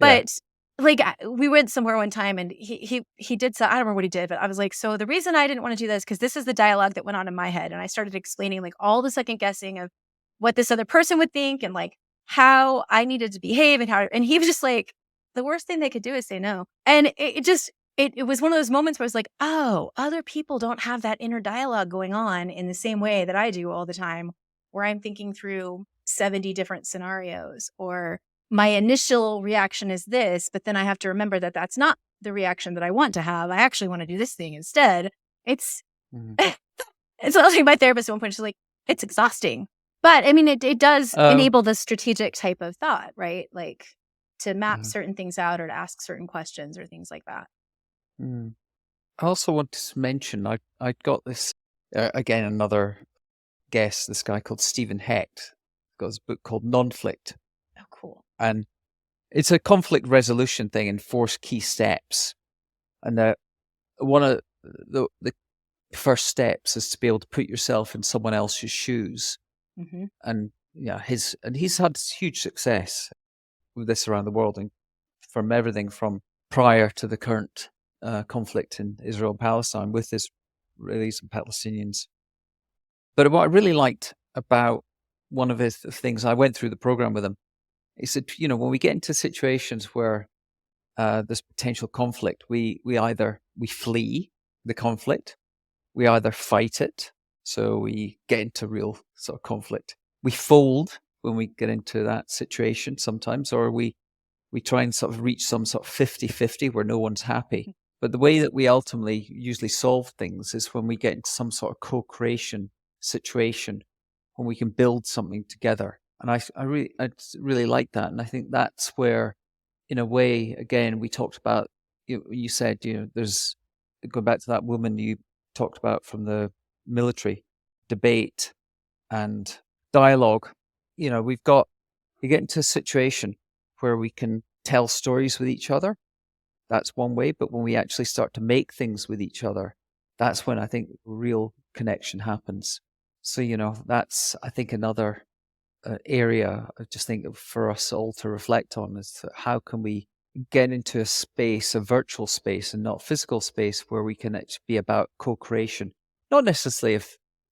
But like we went somewhere one time and he did so, I don't remember what he did, but I was like, so the reason I didn't want to do this, because this is the dialogue that went on in my head. And I started explaining like all the second guessing of what this other person would think and like how I needed to behave and he was just like, the worst thing they could do is say no. And it was one of those moments where I was like, oh, other people don't have that inner dialogue going on in the same way that I do all the time, where I'm thinking through 70 different scenarios, or my initial reaction is this, but then I have to remember that that's not the reaction that I want to have. I actually want to do this thing instead. It's like my therapist at one point, she's like, it's exhausting. But I mean, it does enable the strategic type of thought, right? Like to map certain things out or to ask certain questions or things like that. I also want to mention, I got this, again, another guest, this guy called Stephen Hecht, got his book called Nonflict. Oh, cool. And it's a conflict resolution thing in 4 key steps. And one of the first steps is to be able to put yourself in someone else's shoes. And he's had huge success with this around the world, and from everything from prior to the current conflict in Israel and Palestine with Israelis and Palestinians. But what I really liked about one of his things, I went through the program with him, he said, when we get into situations where there's potential conflict, we flee the conflict, we either fight it, so we get into real sort of conflict, we fold when we get into that situation sometimes, or we try and sort of reach some sort of 50-50 where no one's happy. But the way that we ultimately usually solve things is when we get into some sort of co-creation situation, when we can build something together. And I really like that. And I think that's where, in a way, again, we talked about, you said, there's, going back to that woman you talked about from the military, debate and dialogue. You get into a situation where we can tell stories with each other. That's one way. But when we actually start to make things with each other, that's when I think real connection happens. So, that's, I think, another area I just think for us all to reflect on is how can we get into a space, a virtual space and not physical space, where we can actually be about co-creation, not necessarily of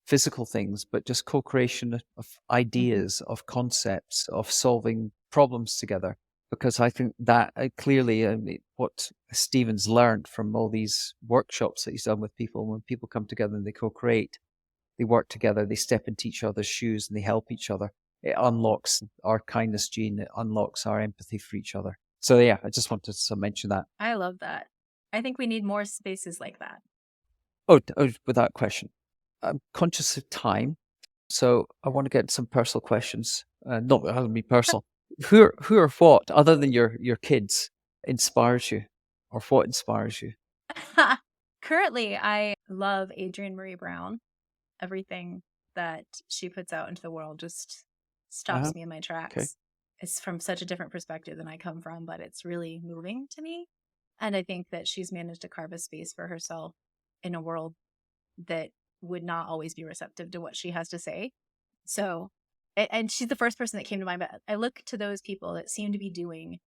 physical things, but just co-creation of ideas, of concepts, of solving problems together. Because I think that clearly what Stephen's learned from all these workshops that he's done with people, when people come together and they co-create, they work together, they step into each other's shoes and they help each other. It unlocks our kindness gene. It unlocks our empathy for each other. So yeah, I just wanted to mention that. I love that. I think we need more spaces like that. Oh, without question. I'm conscious of time, so I want to get some personal questions. Not that it'll be personal. Who or what, other than your kids, inspires you, or what inspires you? Currently, I love Adrienne Marie Brown. Everything that she puts out into the world just stops me in my tracks. Okay. it's from such a different perspective than I come from, but it's really moving to me. And I think that she's managed to carve a space for herself in a world that would not always be receptive to what she has to say. So, and she's the first person that came to mind, but I look to those people that seem to be doing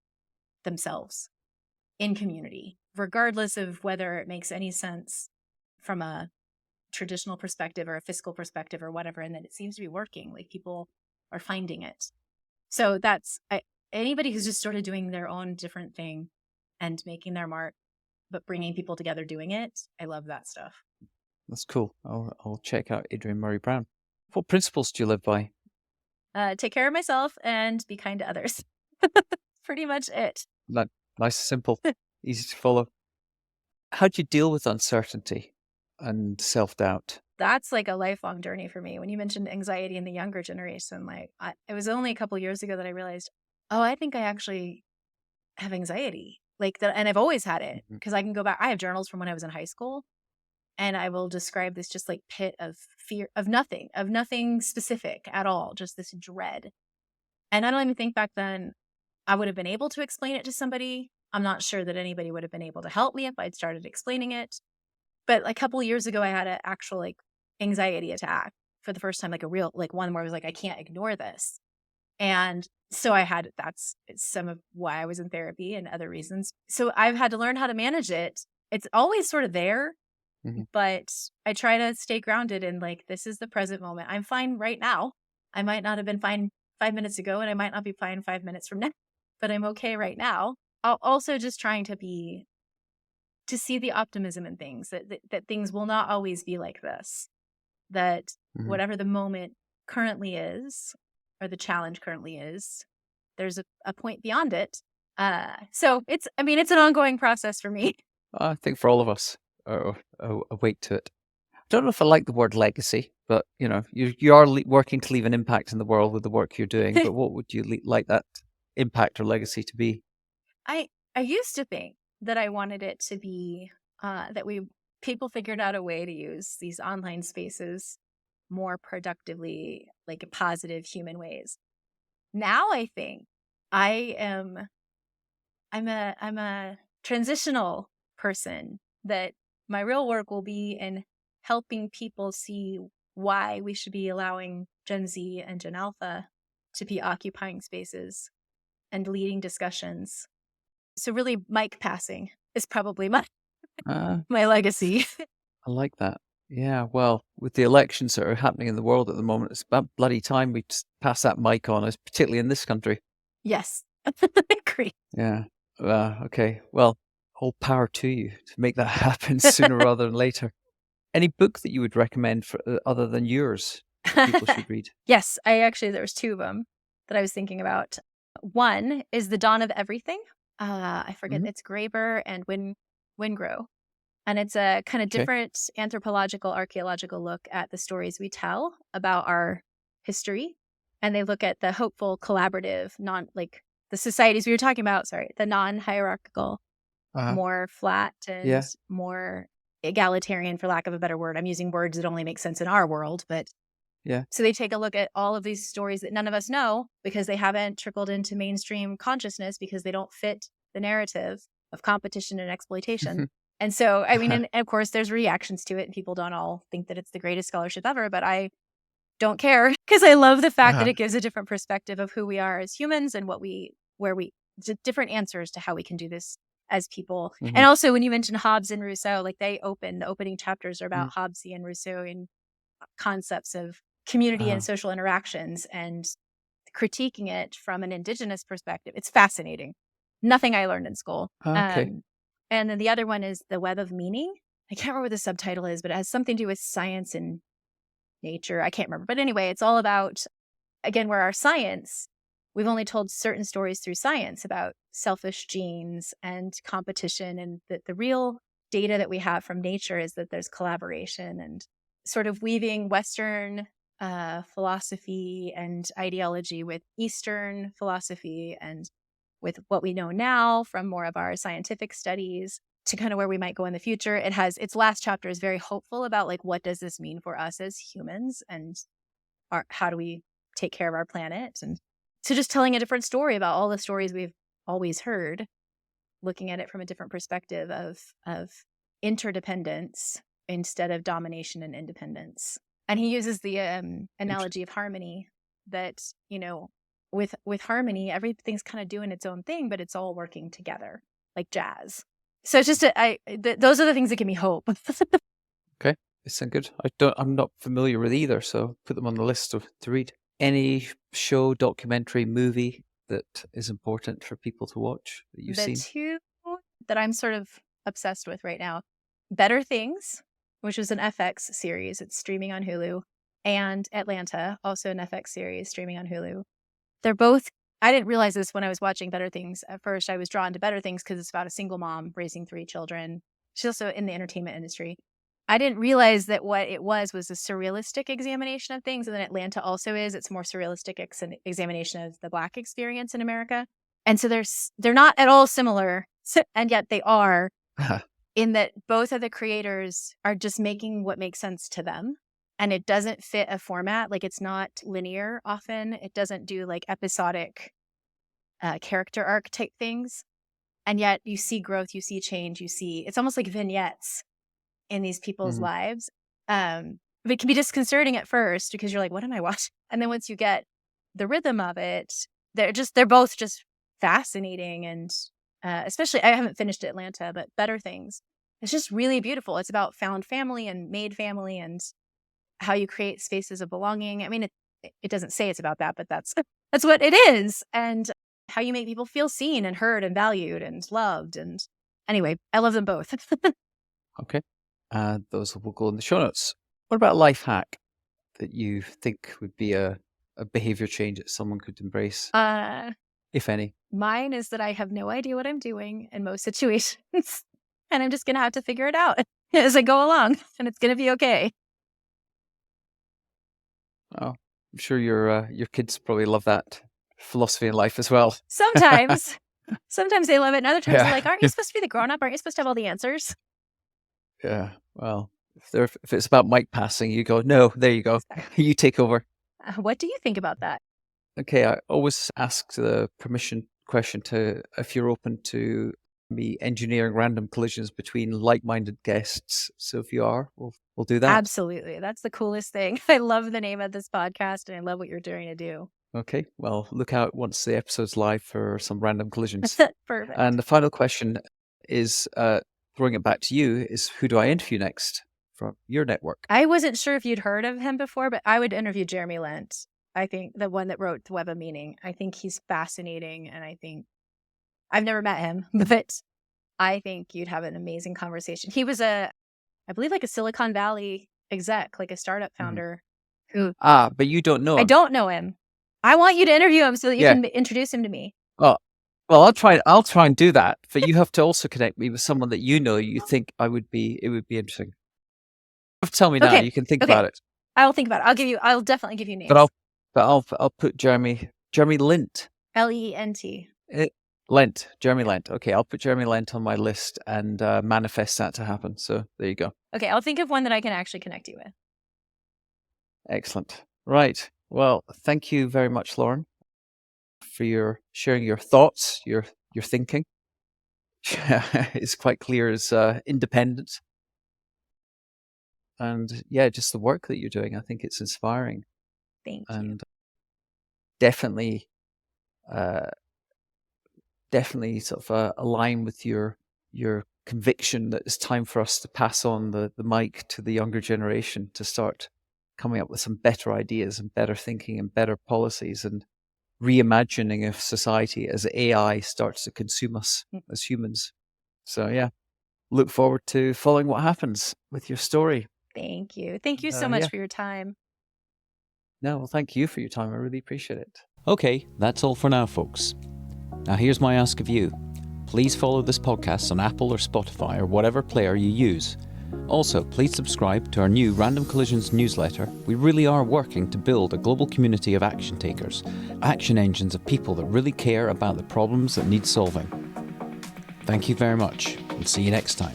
themselves in community, regardless of whether it makes any sense from a traditional perspective or a fiscal perspective or whatever, and that it seems to be working. Like people are finding it. So that's anybody who's just sort of doing their own different thing and making their mark, but bringing people together doing it. I love that stuff. That's cool. I'll check out Adrienne Murray Brown. What principles do you live by? Take care of myself and be kind to others. Pretty much it. Nice and simple, easy to follow. How do you deal with uncertainty and self-doubt? That's like a lifelong journey for me. When you mentioned anxiety in the younger generation, like it was only a couple years ago that I realized, oh, I think I actually have anxiety like that. And I've always had it because I can go back. I have journals from when I was in high school, and I will describe this just like pit of fear of nothing specific at all. Just this dread. And I don't even think back then I would have been able to explain it to somebody. I'm not sure that anybody would have been able to help me if I'd started explaining it. But a couple of years ago, I had an actual like anxiety attack for the first time, like a real, like one where I was like, I can't ignore this. And so that's some of why I was in therapy and other reasons. So I've had to learn how to manage it. It's always sort of there, but I try to stay grounded in like, this is the present moment. I'm fine right now. I might not have been fine 5 minutes ago, and I might not be fine 5 minutes from now, but I'm okay right now. I'll also just trying to see the optimism in things, that things will not always be like this, that whatever the moment currently is, or the challenge currently is, there's a point beyond it. So it's an ongoing process for me. I think for all of us, a weight to it. I don't know if I like the word legacy, but you are working to leave an impact in the world with the work you're doing. But what would you like that impact or legacy to be? I used to think that I wanted it to be that people figured out a way to use these online spaces more productively, like in positive human ways. Now I think I'm a transitional person, that my real work will be in helping people see why we should be allowing Gen Z and Gen Alpha to be occupying spaces and leading discussions. So really mic passing is probably my legacy. I like that. Yeah, well, with the elections that are happening in the world at the moment, it's about bloody time we just pass that mic on, particularly in this country. Yes, I agree. Yeah. Okay. Well, all power to you to make that happen sooner rather than later. Any book that you would recommend for other than yours that people should read? Yes, there was two of them that I was thinking about. One is The Dawn of Everything. I forget, it's Graeber and Wingrove. And it's a kind of different anthropological, archaeological look at the stories we tell about our history. And they look at the hopeful, collaborative, the societies we were talking about, the non-hierarchical, more flat and more egalitarian, for lack of a better word. I'm using words that only make sense in our world, but so they take a look at all of these stories that none of us know because they haven't trickled into mainstream consciousness because they don't fit the narrative of competition and exploitation. And so, and of course, there's reactions to it, and people don't all think that it's the greatest scholarship ever, but I don't care because I love the fact that it gives a different perspective of who we are as humans and different answers to how we can do this as people. And also, when you mentioned Hobbes and Rousseau, like the opening chapters are about Hobbesian, Rousseauian concepts of community and social interactions and critiquing it from an indigenous perspective. It's fascinating. Nothing I learned in school. And then the other one is The Web of Meaning. I can't remember what the subtitle is, but it has something to do with science and nature. I can't remember. But anyway, it's all about, again, where our science, we've only told certain stories through science about selfish genes and competition. And the real data that we have from nature is that there's collaboration, and sort of weaving Western philosophy and ideology with Eastern philosophy and with what we know now from more of our scientific studies to kind of where we might go in the future. Its last chapter is very hopeful about like, what does this mean for us as humans, and how do we take care of our planet? And So just telling a different story about all the stories we've always heard, looking at it from a different perspective of interdependence instead of domination and independence. And he uses the analogy of harmony, that, with harmony, everything's kind of doing its own thing, but it's all working together, like jazz. So it's just those are the things that give me hope. Okay, they sound good. I'm not familiar with either, so put them on the list to read. Any show, documentary, movie that is important for people to watch that you've seen? The two that I'm sort of obsessed with right now, Better Things, which is an FX series. It's streaming on Hulu, and Atlanta, also an FX series streaming on Hulu. They're both, I didn't realize this when I was watching Better Things. At first, I was drawn to Better Things because it's about a single mom raising 3 children. She's also in the entertainment industry. I didn't realize that what it was a surrealistic examination of things. And then Atlanta also is. It's more surrealistic examination of the Black experience in America. And so they're not at all similar, and yet they are, in that both of the creators are just making what makes sense to them. And it doesn't fit a format. Like, it's not linear often. It doesn't do like episodic character arc type things. And yet you see growth, you see change, it's almost like vignettes in these people's lives. But it can be disconcerting at first because you're like, what am I watching? And then once you get the rhythm of it, they're both just fascinating. And especially, I haven't finished Atlanta, but Better Things, it's just really beautiful. It's about found family and made family and how you create spaces of belonging. I mean, it doesn't say it's about that, but that's what it is. And how you make people feel seen and heard and valued and loved. And anyway, I love them both. Okay. Those will go in the show notes. What about a life hack that you think would be a behavior change that someone could embrace, if any? Mine is that I have no idea what I'm doing in most situations. And I'm just going to have to figure it out as I go along. And it's going to be okay. Oh, I'm sure your kids probably love that philosophy in life as well. Sometimes they love it, and other times they're like, aren't you supposed to be the grown-up? Aren't you supposed to have all the answers? Yeah, well, if it's about mic passing, you go, no, there you go. You take over. What do you think about that? Okay, I always ask the permission question if you're open to me engineering random collisions between like-minded guests. So if you are, we'll do that. Absolutely. That's the coolest thing. I love the name of this podcast, and I love what you're doing to do. Okay, well, look out once the episode's live for some random collisions. Perfect. And the final question is, throwing it back to you, is who do I interview next from your network? I wasn't sure if you'd heard of him before, but I would interview Jeremy Lent. I think the one that wrote The Web of Meaning. I think he's fascinating, and I think I've never met him, but I think you'd have an amazing conversation. He was I believe, like a Silicon Valley exec, like a startup founder. Who? But you don't know him. I don't know him. I want you to interview him so that you can introduce him to me. Well, I'll try and do that, but you have to also connect me with someone that you think it would be interesting. You have to tell me now. You can think about it. I'll think about it. I'll definitely give you names. But I'll put Jeremy Lent. Lent. Jeremy Lent. Okay, I'll put Jeremy Lent on my list and manifest that to happen. So there you go. Okay, I'll think of one that I can actually connect you with. Excellent. Right. Well, thank you very much, Lauren, for sharing your thoughts, your thinking. It's quite clear as independent. And just the work that you're doing. I think it's inspiring. Thank you. And definitely sort of align with your conviction that it's time for us to pass on the mic to the younger generation to start coming up with some better ideas and better thinking and better policies and reimagining of society as AI starts to consume us as humans. So look forward to following what happens with your story. Thank you. Thank you so much for your time. No, well, thank you for your time. I really appreciate it. Okay, that's all for now, folks. Now here's my ask of you. Please follow this podcast on Apple or Spotify or whatever player you use. Also, please subscribe to our new Random Collisions newsletter. We really are working to build a global community of action takers, action engines of people that really care about the problems that need solving. Thank you very much. We'll see you next time.